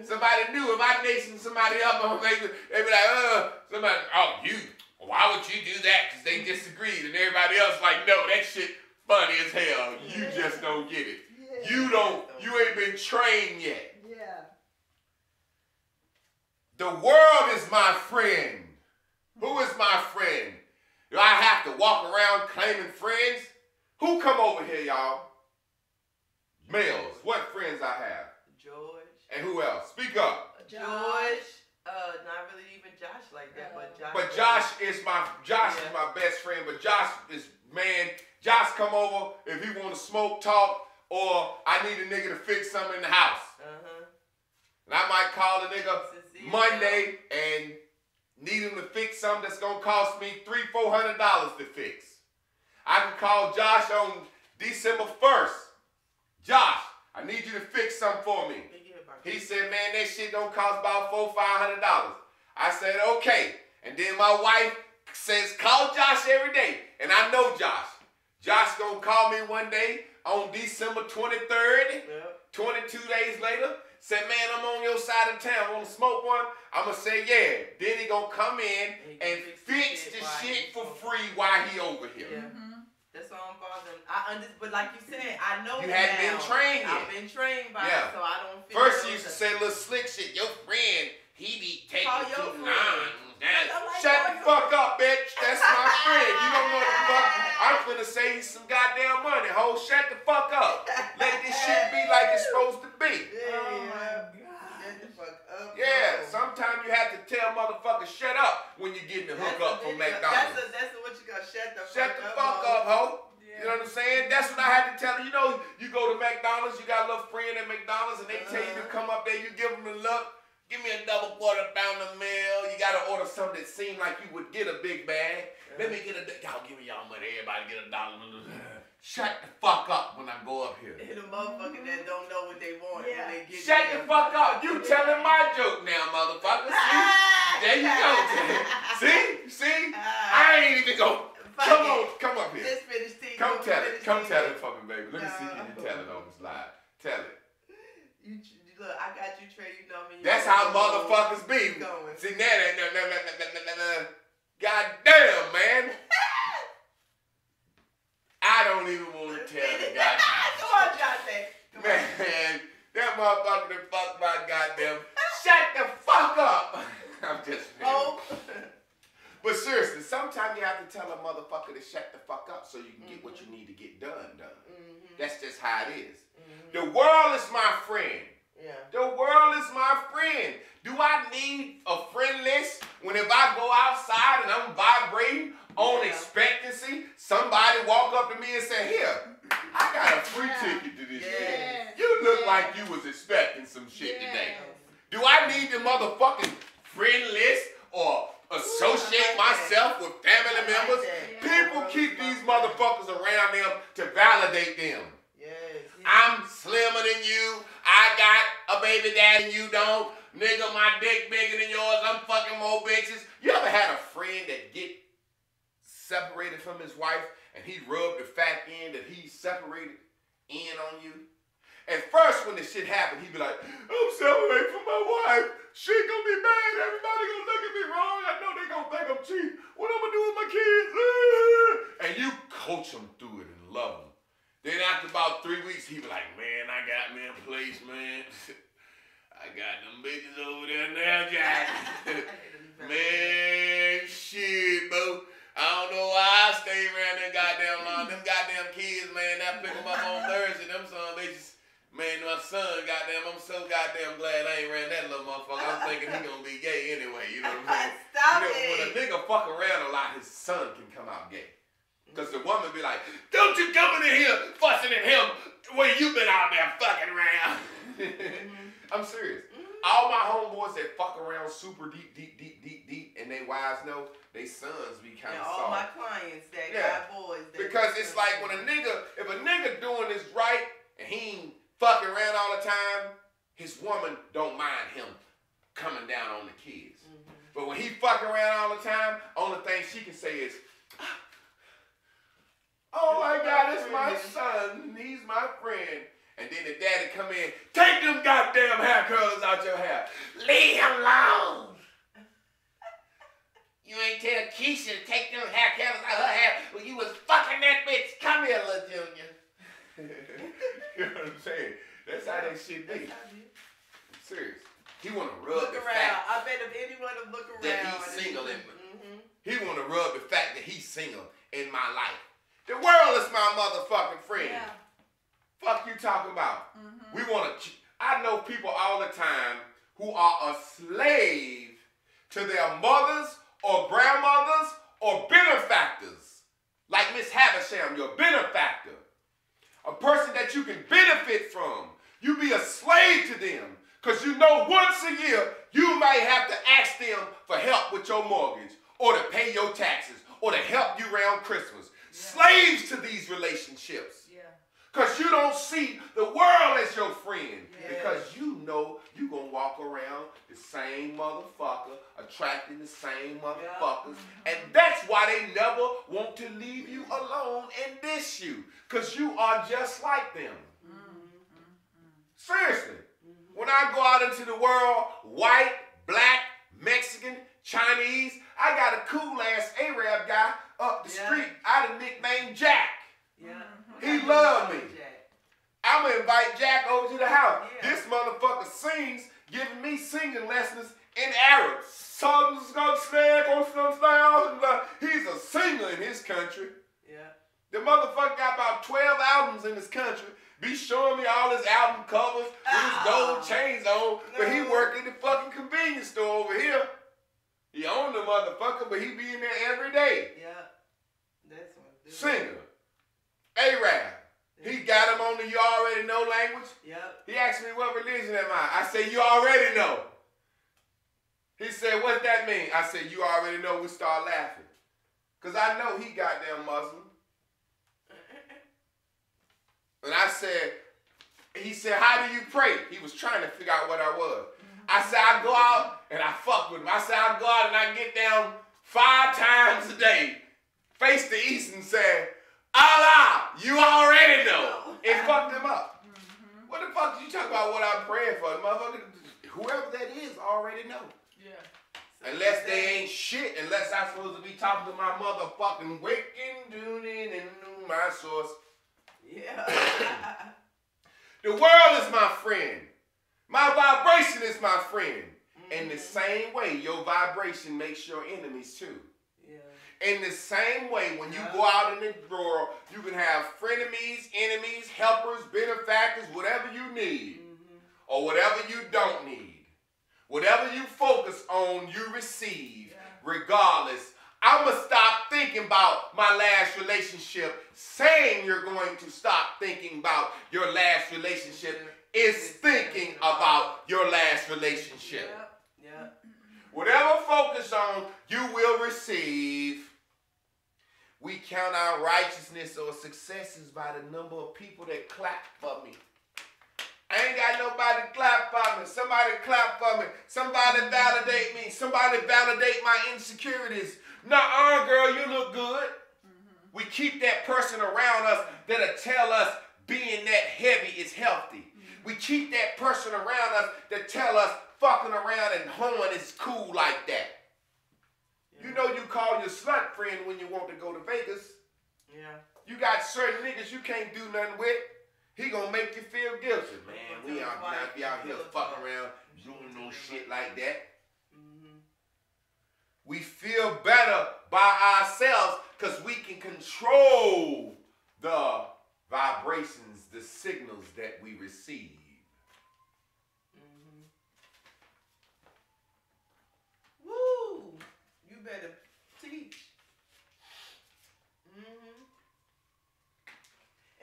Somebody knew if I nation somebody up, they be like, somebody, oh, you, why would you do that? Because they disagreed. And everybody else like, no, that shit funny as hell. You just don't get it. You ain't been trained yet. The world is my friend. Who is my friend? Do I have to walk around claiming friends? Who come over here, y'all? Males. What friends I have? George. And who else? Speak up. George. Not really even Josh like that, but Josh. But Josh is my best friend. But Josh is, man, Josh come over if he want to smoke, talk, or I need a nigga to fix something in the house. And I might call a nigga Monday and need him to fix something that's gonna cost me $300-400 to fix. I can call Josh on December 1st. Josh, I need you to fix something for me. He said, man, that shit don't cost about $400-500. I said, okay. And then my wife says, call Josh every day. And I know Josh. Josh gonna call me one day on December 23rd, 22 days later. Said, man, I'm on your side of town. Want to smoke one? I'm going to say, yeah. Then he going to come in and fix the shit for free while he over here. That's all I'm bothering. But like you said, I know you hadn't been trained yet. I've been trained by it, so I don't feel first you used to say little slick shit. Your friend, he be taking too long. Shut the fuck up, bitch. That's my friend. You don't know the fuck. I'm finna save you some goddamn money, ho. Shut the fuck up. Let this shit be like it's supposed to be. Yeah, sometimes you have to tell motherfuckers shut up when you're getting the hookup from McDonald's. That's what you got. Shut the fuck up, ho. You know what I'm saying? That's what I had to tell her. You know, you go to McDonald's, you got a little friend at McDonald's, and they tell you to come up there, you give them a look. Give me a double quarter pounder meal. You gotta order something that seemed like you would get a big bag. Let me get y'all give me y'all money. Everybody get $1. Shut the fuck up when I go up here. And the motherfucker that don't know what they want. They get shut the fuck up. You telling my joke now, motherfucker. See? There you go. See? I ain't even go. Come up here. Let's finish tea. Come tell it for me, baby. Let me see you tell it on the slide. Tell it. Look, I got you, Trey. You know me. That's how motherfuckers be. See, God damn, man. I don't even want to tell the goddamn. Come on, Josh. Man, that motherfucker done fucked my goddamn. Shut the fuck up. I'm just But seriously, sometimes you have to tell a motherfucker to shut the fuck up so you can get what you need to get done. That's just how it is. The world is my friend. Yeah. The world is my friend. Do I need a friend list when if I go outside and I'm vibrating on expectancy, somebody walk up to me and say, here, I got a free ticket to this shit. You look like you was expecting some shit today. Do I need the motherfucking friend list or associate myself with family members? People keep these motherfuckers around them to validate them. I'm slimmer than you. I got a baby daddy and you don't. Nigga, my dick bigger than yours. I'm fucking more bitches. You ever had a friend that get separated from his wife and he rubbed the fact in that he separated in on you? At first when this shit happened, he'd be like, I'm separated from my wife. She gonna be mad. Everybody gonna look at me wrong. I know they gonna think I'm cheap. What I'm gonna do with my kids? And you coach them through it and love them. Then after about 3 weeks, he be like, man, I got me a place, man. I got them bitches over there now, Jack. Man, shit, bro. I don't know why I stay around them goddamn long. Them goddamn kids, man, I pick them up on Thursday. Them son bitches, man, my son, goddamn, I'm so goddamn glad I ain't ran that little motherfucker. I'm thinking he gonna be gay anyway, you know what I'm saying? Stop it. When a nigga fuck around a lot, his son can come out gay. Because the woman be like, don't you come in here fussing at him when you been out there fucking around. I'm serious. All my homeboys that fuck around super deep, and they wives know, they sons be kind of soft. All my clients that got boys. Because it's like when if a nigga doing this right, and he ain't fucking around all the time, his woman don't mind him coming down on the kids. But when he fucking around all the time, only thing she can say is, oh my God, it's my son. He's my friend. And then the daddy come in, take them goddamn hair curls out your hair. Leave him alone. You ain't tell Keisha to take them hair curls out her hair when you was fucking that bitch. Come here, little junior. You know what I'm saying? That's how that shit be. I'm serious. He want to rub look the around. fact I bet if anyone would look around that he's single in me. He want to rub the fact that he's single in my life. The world is my motherfucking friend. Yeah. Fuck you talking about? We want to. I know people all the time who are a slave to their mothers or grandmothers or benefactors, like Miss Havisham, your benefactor, a person that you can benefit from. You be a slave to them because you know once a year you might have to ask them for help with your mortgage or to pay your taxes or to help you around Christmas. Slaves to these relationships. Because you don't see the world as your friend. Because you know you going to walk around the same motherfucker, attracting the same motherfuckers. And that's why they never want to leave you alone and diss you. Because you are just like them. Seriously. When I go out into the world, white, black, Mexican, Chinese, I got a cool-ass Arab guy up the street. I done nicknamed Jack. He loved me. I'm going to invite Jack over to the house. This motherfucker sings, giving me singing lessons in Arab. He's a singer in his country. The motherfucker got about 12 albums in his country. Be showing me all his album covers with his gold chains on. But he work in the fucking convenience store over here. He owned the motherfucker, but he be in there every day. That's one. Singer. Arab. He got him on the you already know language. He asked me what religion am I. I said, you already know. He said, what's that mean? I said, you already know. We start laughing. Because I know he goddamn Muslim. And I said, he said, how do you pray? He was trying to figure out what I was. I said, I go out and I fuck with him. I said, I go out and I get down 5 times a day, face the east and say, Allah, you already know. It fucked him up. What the fuck did you talk about what I'm praying for? Motherfucker, whoever that is already know. Unless they ain't shit, unless I'm supposed to be talking to my motherfucking waking, tuning, and my source. The world is my friend. My vibration is my friend. In the same way, your vibration makes your enemies too. In the same way, when you go out in the world, you can have frenemies, enemies, helpers, benefactors, whatever you need. or whatever you don't need. Whatever you focus on, you receive, regardless. I'm going to stop thinking about my last relationship. Saying you're going to stop thinking about your last relationship is thinking about your last relationship. Whatever focus on, you will receive. We count our righteousness or successes by the number of people that clap for me. I ain't got nobody to clap for me. Somebody clap for me. Somebody validate me. Somebody validate my insecurities. Nuh-uh, girl, you look good. We keep that person around us that'll tell us being that heavy is healthy. We keep that person around us that tell us fucking around and hoeing is cool like that. You know you call your slut friend when you want to go to Vegas. Yeah. You got certain niggas you can't do nothing with. He gonna make you feel guilty. Man, we ought not be out here fucking around doing no shit like that. We feel better by ourselves because we can control the vibrations, the signals that we receive. Woo! You better teach.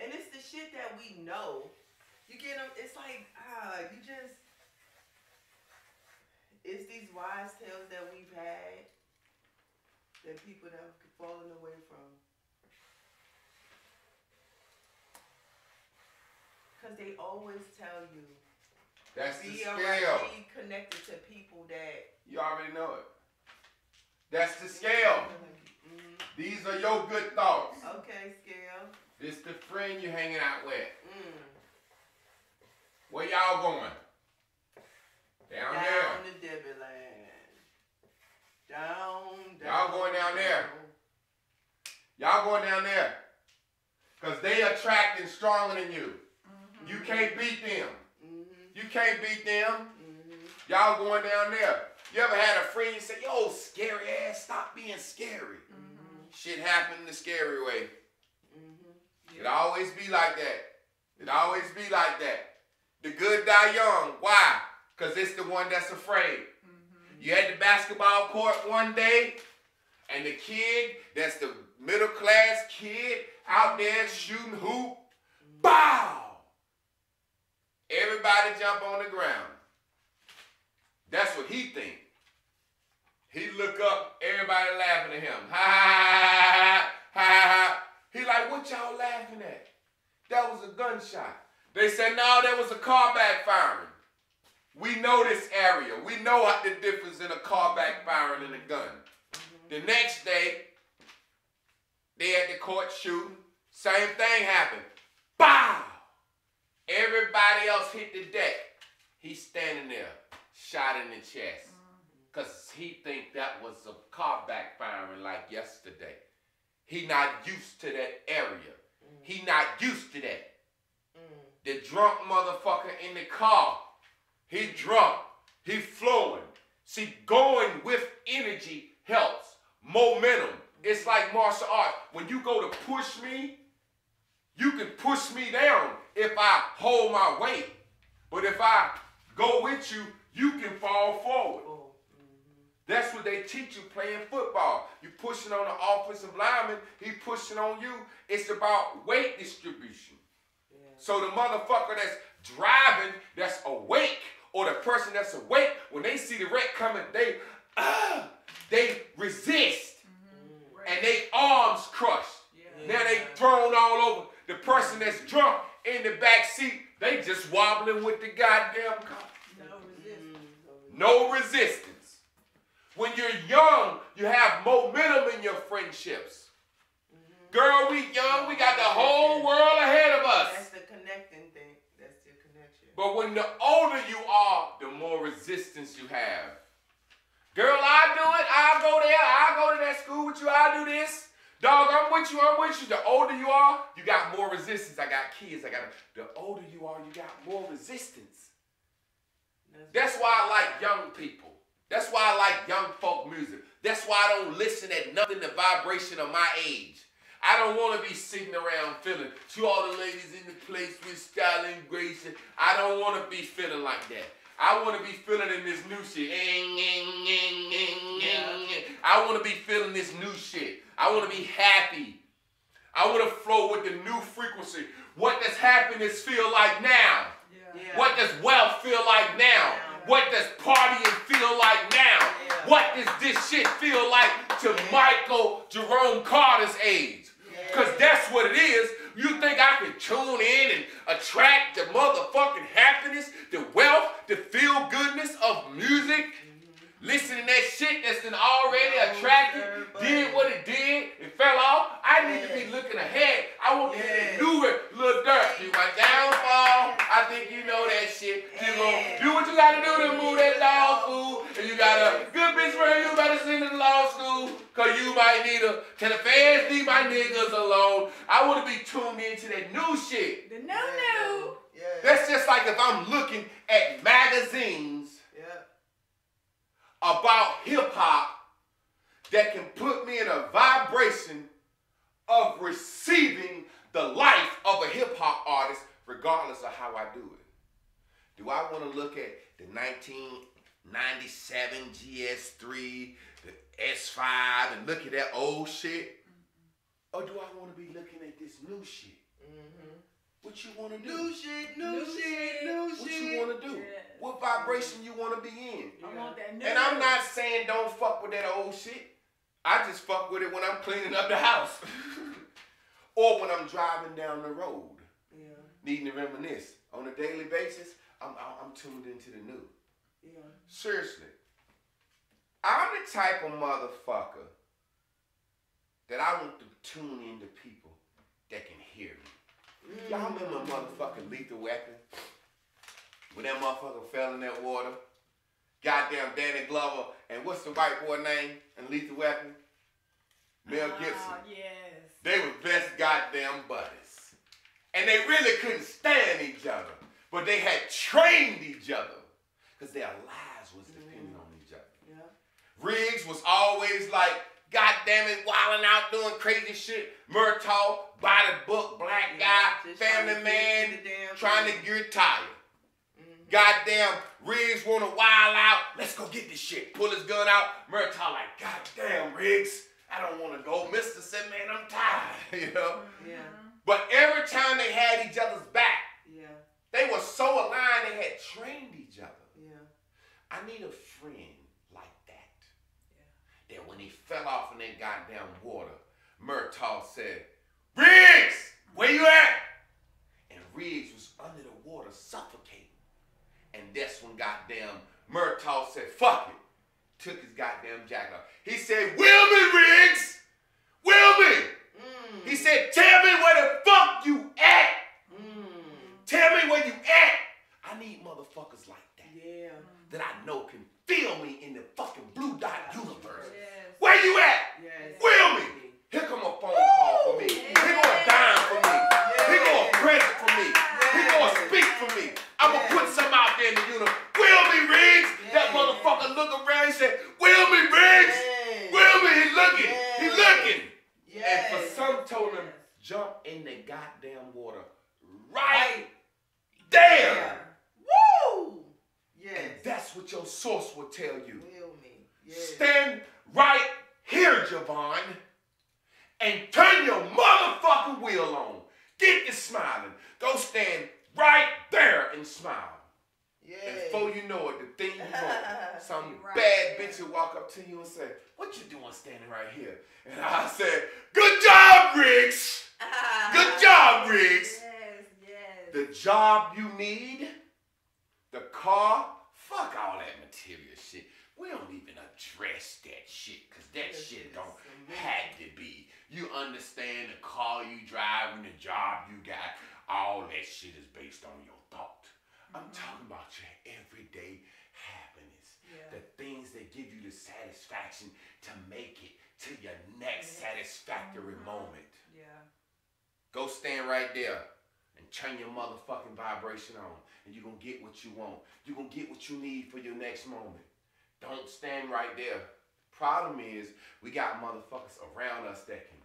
And it's the shit that we know. You get them, it's like, you just, it's these wise tales that we've had that people that have fallen away from. Because they always tell you, That's the be scale. already connected to people that. You already know it. That's the scale. These are your good thoughts. Okay, scale. This the friend you hanging out with. Where y'all going? Down there. Down to Debbie Land. Down. Y'all going down there. Y'all going down there. Because they attracting stronger than you. You can't beat them. You can't beat them. Y'all going down there. You ever had a friend you say, yo, scary ass, stop being scary. Shit happen the scary way. It always be like that. It always be like that. The good die young. Why? Because it's the one that's afraid. You had the basketball court one day, and the kid that's the middle class kid out there shooting hoop. Bow! Everybody jump on the ground. That's what he think. He look up, everybody laughing at him. Ha ha ha ha ha. He like, what y'all laughing at? That was a gunshot. They said, no, that was a car backfiring. We know this area. We know what the difference in a car backfiring and a gun. The next day, they at the court shooting. Same thing happened. Bow! Everybody else hit the deck. He's standing there, shot in the chest. Because he think that was a car backfiring like yesterday. He not used to that area. He not used to that. The drunk motherfucker in the car. He drunk. He flowing. See, going with energy helps. Momentum. It's like martial arts. When you go to push me, you can push me down if I hold my weight. But if I go with you, you can fall forward. That's what they teach you playing football. You pushing on the offensive lineman, he pushing on you. It's about weight distribution. So the motherfucker that's driving, that's awake, or the person that's awake, when they see the wreck coming, they resist. And they arms crushed. Now they thrown all over. The person that's drunk in the back seat, they just wobbling with the goddamn car. No resistance. When you're young, you have momentum in your friendships. Girl, we young, we got the whole world ahead of us. That's the connecting thing. That's the connection. But when the older you are, the more resistance you have. Girl, I'll do it. I'll go there. I'll go to that school with you. I'll do this. Dog, I'm with you. I'm with you. The older you are, you got more resistance. I got kids. The older you are, you got more resistance. That's why I like young people. That's why I like young folk music. That's why I don't listen at nothing the vibration of my age. I don't want to be sitting around feeling, to all the ladies in the place with style and grace. I don't want to be feeling like that. I want to be feeling in this new shit. I want to be feeling this new shit. I want to be happy. I want to flow with the new frequency. What does happiness feel like now? What does wealth feel like now? What does partying feel like now? What does this shit feel like to Michael Jerome Carter's age? Because that's what it is. You think I can tune in and attract the motherfucking happiness, the wealth, the feel-goodness of music? Listening to that shit that's been already attracted, did what it did, it fell off. I need to be looking ahead. I want to get new Lil Durk. You my downfall. I think you know that shit. You gonna do what you gotta do to move that dog food. And you got a good bitch for you better send to law school. Cause you might need can the feds leave my niggas alone? I want to be tuned into that new shit. The new. That's just like if I'm looking at magazines about hip-hop that can put me in a vibration of receiving the life of a hip-hop artist regardless of how I do it. Do I want to look at the 1997 GS3, the S5, and look at that old shit? Or do I want to be looking at this new shit? What you want to do? New shit. What you want to do? What vibration you want to be in? I want that new. And I'm not saying don't fuck with that old shit. I just fuck with it when I'm cleaning up the house. Or when I'm driving down the road. Needing to reminisce. On a daily basis, I'm tuned into the new. Seriously. I'm the type of motherfucker that I want to tune into people that can hear me. Y'all remember motherfucking Lethal Weapon? When that motherfucker fell in that water? Goddamn Danny Glover, and what's the white boy name in Lethal Weapon? Mel Gibson. Yes. They were best goddamn buddies. And they really couldn't stand each other. But they had trained each other. Because their lives was depending on each other. Riggs was always like, goddamn it, wilding out doing crazy shit. Murtaugh, by the book, black guy, family man, trying to retire. Goddamn, Riggs want to wild out. Let's go get this shit. Pull his gun out. Murtaugh like, goddamn, Riggs, I don't want to go. Mister said, man, I'm tired. You know? But every time they had each other's back, they were so aligned they had trained each other. I need a friend like that. That when he fell off in that goddamn water, Murtaugh said, Riggs, where you at? And Riggs was under the water suffocating. And that's when goddamn Murtaugh said, fuck it. Took his goddamn jacket off. He said, Wilmy, Riggs! Wilmy! He said, tell me where the fuck you at! Tell me where you at! I need motherfuckers like that. That I know can feel me in the fucking blue dot universe. Where you at? Wilmy! Here come a phone call for me. Here go a dime for me. Here go a present for me. Here go a speak for me. I'm gonna put some out there in the universe. Wilmy Riggs! That motherfucker look around and said, Wilmy Riggs! Wilmy, he looking! He looking! And for some told him, jump in the goddamn water right there. Woo! And that's what your source will tell you. Wilmy. Stand right here, Javon, and turn your motherfucking wheel on. Get to smiling. Go stand right there and smile. And before you know it, the thing you want, some bad bitch will walk up to you and say, what you doing standing right here? And I said, good job, Riggs. Good job, Riggs. The job you need, the car, fuck all that material shit. We don't even address that shit, because that shit don't have to be. You understand the car you drive and the job you got, all that shit is based on your thought. I'm talking about your everyday happiness. The things that give you the satisfaction to make it to your next satisfactory moment. Go stand right there and turn your motherfucking vibration on, and you're going to get what you want. You're going to get what you need for your next moment. Don't stand right there. Problem is, we got motherfuckers around us that can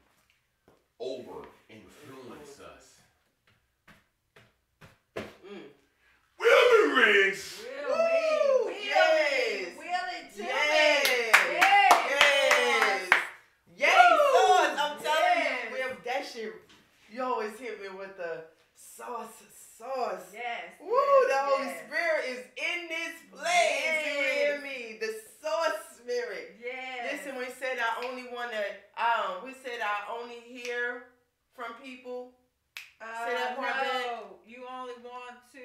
over influence us. Willie Riggs. Woo! Yes. Sauce. I'm telling you, Will, that shit. You always hit me with the sauce. Yes. Woo! The Holy Spirit is in this place. Yes. You hear me? The sauce spirit. Yes. Listen, we said I only hear from people. Say that part back. No, you only want to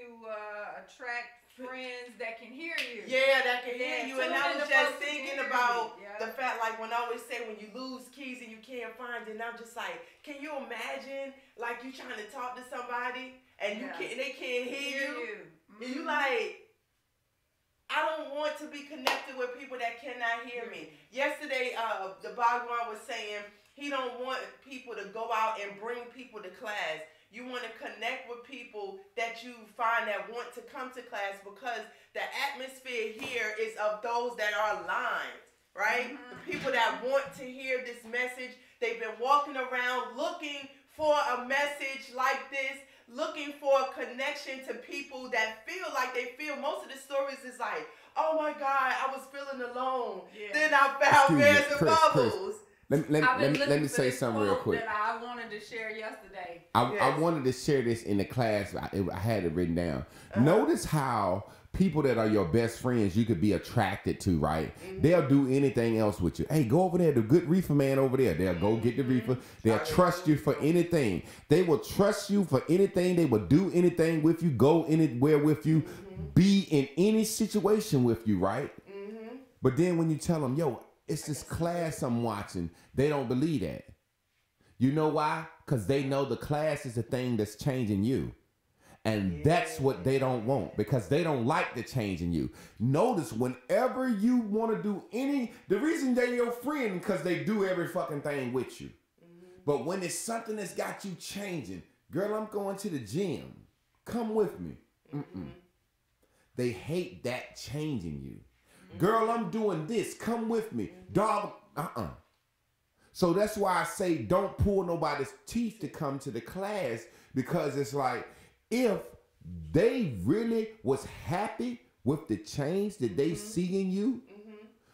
attract friends that can hear you. Yeah, that can hear you. And I tune in was to just folks that can thinking hear about you. the fact, like when I always say when you lose keys and you can't find it, and I'm just like, can you imagine like you trying to talk to somebody and they can't hear you? Mm-hmm. And you like, I don't want to be connected with people that cannot hear me. Yesterday, the Bhagwan was saying he don't want people to go out and bring people to class. You want to connect with people that you find that want to come to class because the atmosphere here is of those that are aligned, right? Mm-hmm. The people that want to hear this message, they've been walking around looking for a message like this, looking for a connection to people that feel like they feel. Most of the stories is like, oh my God, I was feeling alone. Yeah. Then I found Bears and Chris. Bubbles. Let me say something real quick. That I wanted to share yesterday. I wanted to share this in the class. I had it written down. Notice how people that are your best friends you could be attracted to, right? Mm-hmm. They'll do anything else with you. Hey, go over there, the good reefer man over there. They'll go get the reefer. They'll trust you for anything. They will trust you for anything. They will do anything with you, go anywhere with you, be in any situation with you, right? Mm-hmm. But then when you tell them, yo, it's this class I'm watching, they don't believe that. You know why? Because they know the class is the thing that's changing you. And that's what they don't want, because they don't like the change in you. Notice whenever you want to do the reason they're your friend, because they do every fucking thing with you. Mm-hmm. But when it's something that's got you changing, girl, I'm going to the gym. Come with me. Mm-mm. They hate that changing you. Girl, I'm doing this. Come with me. Dog, So that's why I say don't pull nobody's teeth to come to the class, because it's like, if they really was happy with the change that they see in you,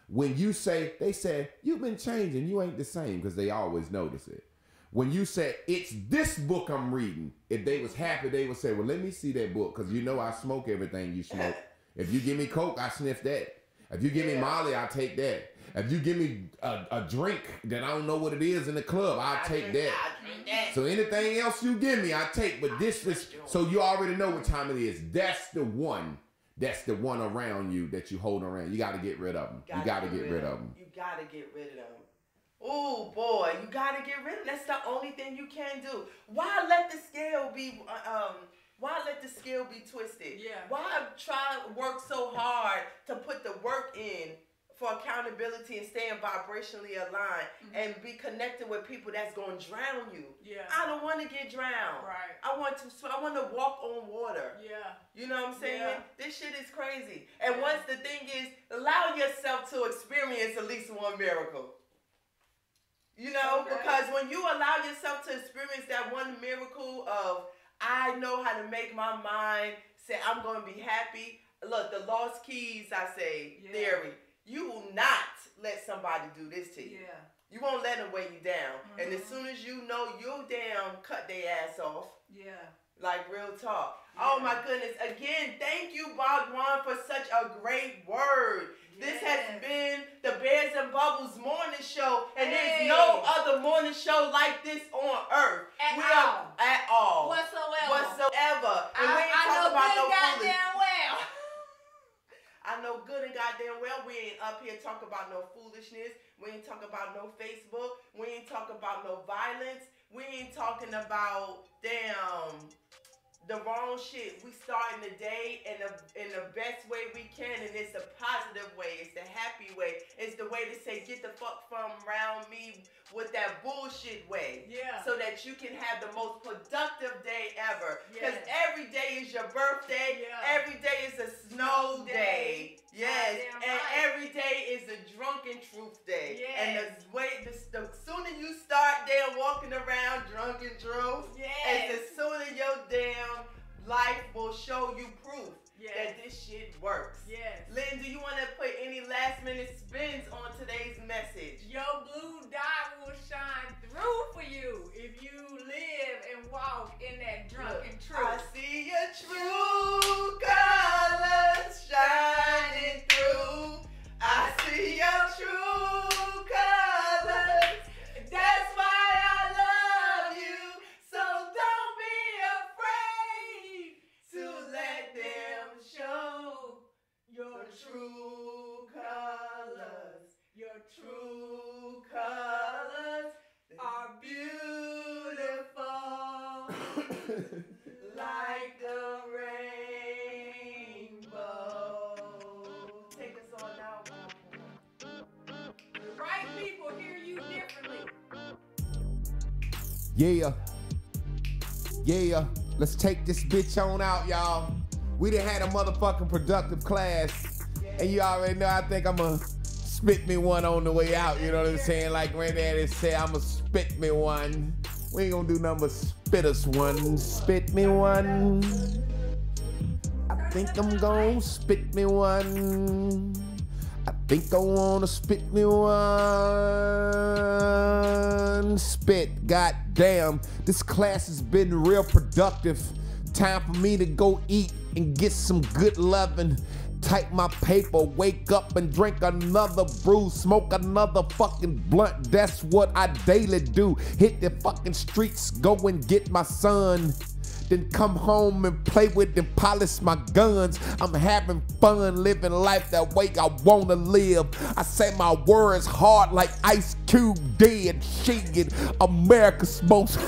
when you say, they say, you've been changing, you ain't the same, because they always notice it. When you say, it's this book I'm reading, if they was happy, they would say, well, let me see that book, because you know I smoke everything you smoke. If you give me Coke, I sniff that. If you give me Molly, I'll take that. If you give me a drink that I don't know what it is in the club, I'll take that. So anything else you give me, I take. But this is, so you already know what time it is. That's the one around you that you hold around. You got to get rid of them. You got to get rid of them. You got to get rid of them. Oh boy, you got to get rid of them. That's the only thing you can do. Why let the scale be twisted? Yeah. Why try to work so hard to put the work in for accountability and staying vibrationally aligned and be connected with people that's going to drown you? Yeah. I don't want to get drowned. Right. I want to walk on water. Yeah. You know what I'm saying? Yeah. This shit is crazy. And once the thing is, allow yourself to experience at least one miracle. You know, because when you allow yourself to experience that one miracle of, I know how to make my mind say I'm going to be happy. Look, the lost keys, I say, theory. You will not let somebody do this to you. Yeah. You won't let them weigh you down. And as soon as you know you're down, cut their ass off. Yeah. Like real talk. Yeah. Oh my goodness. Again, thank you, Bhagwan, for such a great word. This has been the Bears and Bubbles morning show, and there's no other morning show like this on earth. At all. Whatsoever. And we ain't talking about no foolishness. I know good and goddamn well we ain't up here talking about no foolishness. We ain't talking about no Facebook. We ain't talking about no violence. We ain't talking about the wrong shit. We starting the day in the best way we can, and it's a positive way. It's the happy way. It's the way to say, get the fuck from around me with that bullshit way. Yeah. So that you can have the most productive day ever. Because Yes. every day is your birthday. Yeah. Every day is a snow day. Yes. Goddamn And right. every day is a drunken truth day. Yes. And the sooner you start there walking around drunken truth, Yes. the sooner your damn life will show you proof Yes. that this shit works. Yes. Lynn, do you want to put any last minute spins on today's message? Your blue dot will shine through for you if you live and walk in that drunken I truth. see your true colors shining through. I see your true colors. That's why I love you. So don't be afraid to let them show your true colors. Your true colors are beautiful. Like the rainbow. Take us on now. The right people hear you differently. Yeah. Yeah. Let's take this bitch on out, y'all. We done had a motherfucking productive class. And you already know, I think I'ma spit me one on the way out. You know what I'm saying? Like Granddaddy said, I'ma spit me one. We ain't gonna do nothing but spit us one. Spit me one. I think I'm gonna spit me one. I think I wanna spit me one. Spit, goddamn. This class has been real productive. Time for me to go eat and get some good loving. Type my paper, wake up and drink another brew, smoke another fucking blunt. That's what I daily do. Hit the fucking streets, go and get my son. Then come home and play with and polish my guns. I'm having fun living life that way I wanna live. I say my words hard like Ice Cube did. Shit, America's most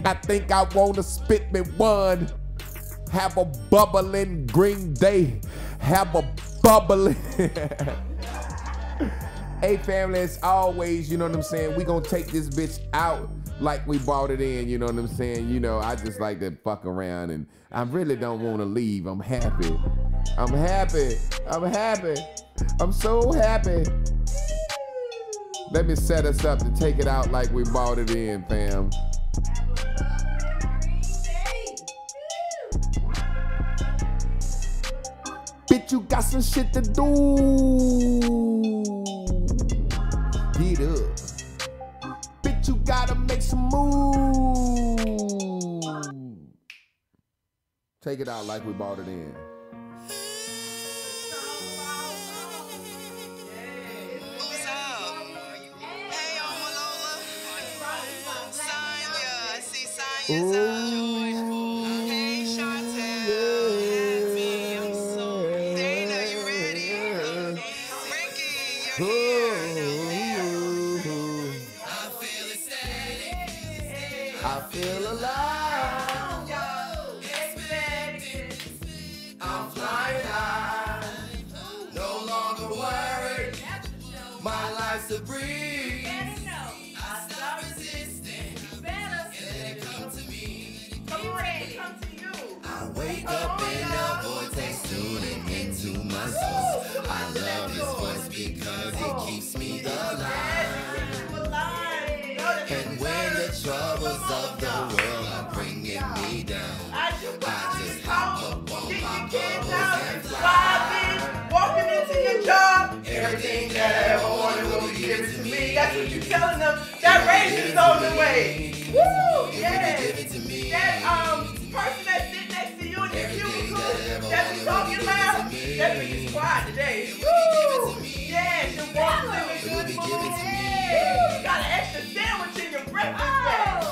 I think I wanna spit me one. Have a bubbling Green Day. Have a bubbling. Hey family, as always, you know what I'm saying? We gonna take this bitch out like we brought it in, you know what I'm saying? You know, I just like to fuck around and I really don't wanna leave. I'm happy. I'm happy. I'm happy. I'm so happy. Let me set us up to take it out like we brought it in, fam. Bitch, you got some shit to do. Get up. Bitch, you gotta make some moves. Take it out like we brought it in. What's up? Hey, yo, Malola. Sonya, I see Sonya's joyful. Hey, Chantel. I'm so. Dana, you ready? Ricky, you're here. I feel ecstatic. I feel alive. I'm flying high. No longer worried. My life's a breeze. I stop resisting. And let it come to me. Come to you. I wake up in a vortex, tuning into my soul. I love this voice because it keeps me alive. And when the troubles of the world are bringing me down, I just hop up on get my your kids bubbles out, and fly. vibing, walking into your job. Everything that I ever wanted will be given to me. That's what you're telling them. That race is on the way. Woo! Yes. That person that's sitting next to you in the cubicle that be talking loud, that bitch quiet today. Woo! Yes, you're walking in a good mood. You got an extra sandwich in your breakfast bag.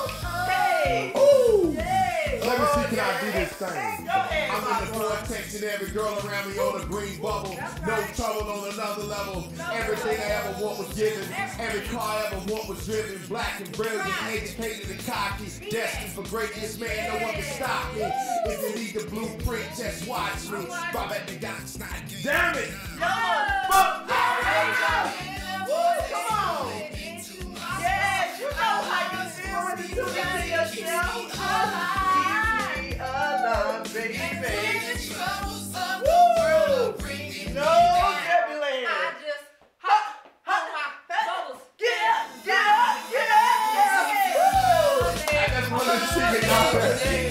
Hey! Ooh. Hey! Let me see, can I do this thing? Go ahead, I'm in the Papa. vortex and every girl around me on a green bubble. No trouble on another level. Everything I ever want was given. Every car I ever want was driven. Black and brilliant, educated and cocky. Destined for greatness, man, no one can stop me. If you need the blueprint, just watch me. Bob at the God's not. Damn it! Yo! Come on. Yes, you know how you feel when you do that to yourself. Leave me alone, baby. Woo! No, Debbie Land. Get up, get up, get up. Woo! I just want to sing it out there. Hey.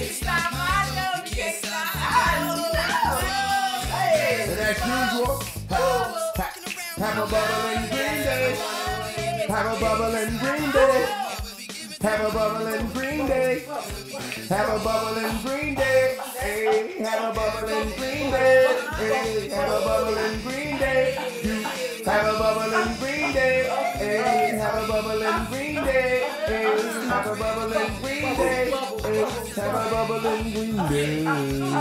And as usual, have a bubble and Green Day. Have a bubble and Green Day. Have a bubble and Green Day. Have a bubble and Green Day. Hey, have a bubble and Green Day. Hey, have a bubble and Green Day. You have a bubble and Green Day. Hey, have a bubble and Green Day. Hey, have a bubble and Green Day. Hey, have a bubble and Green Day.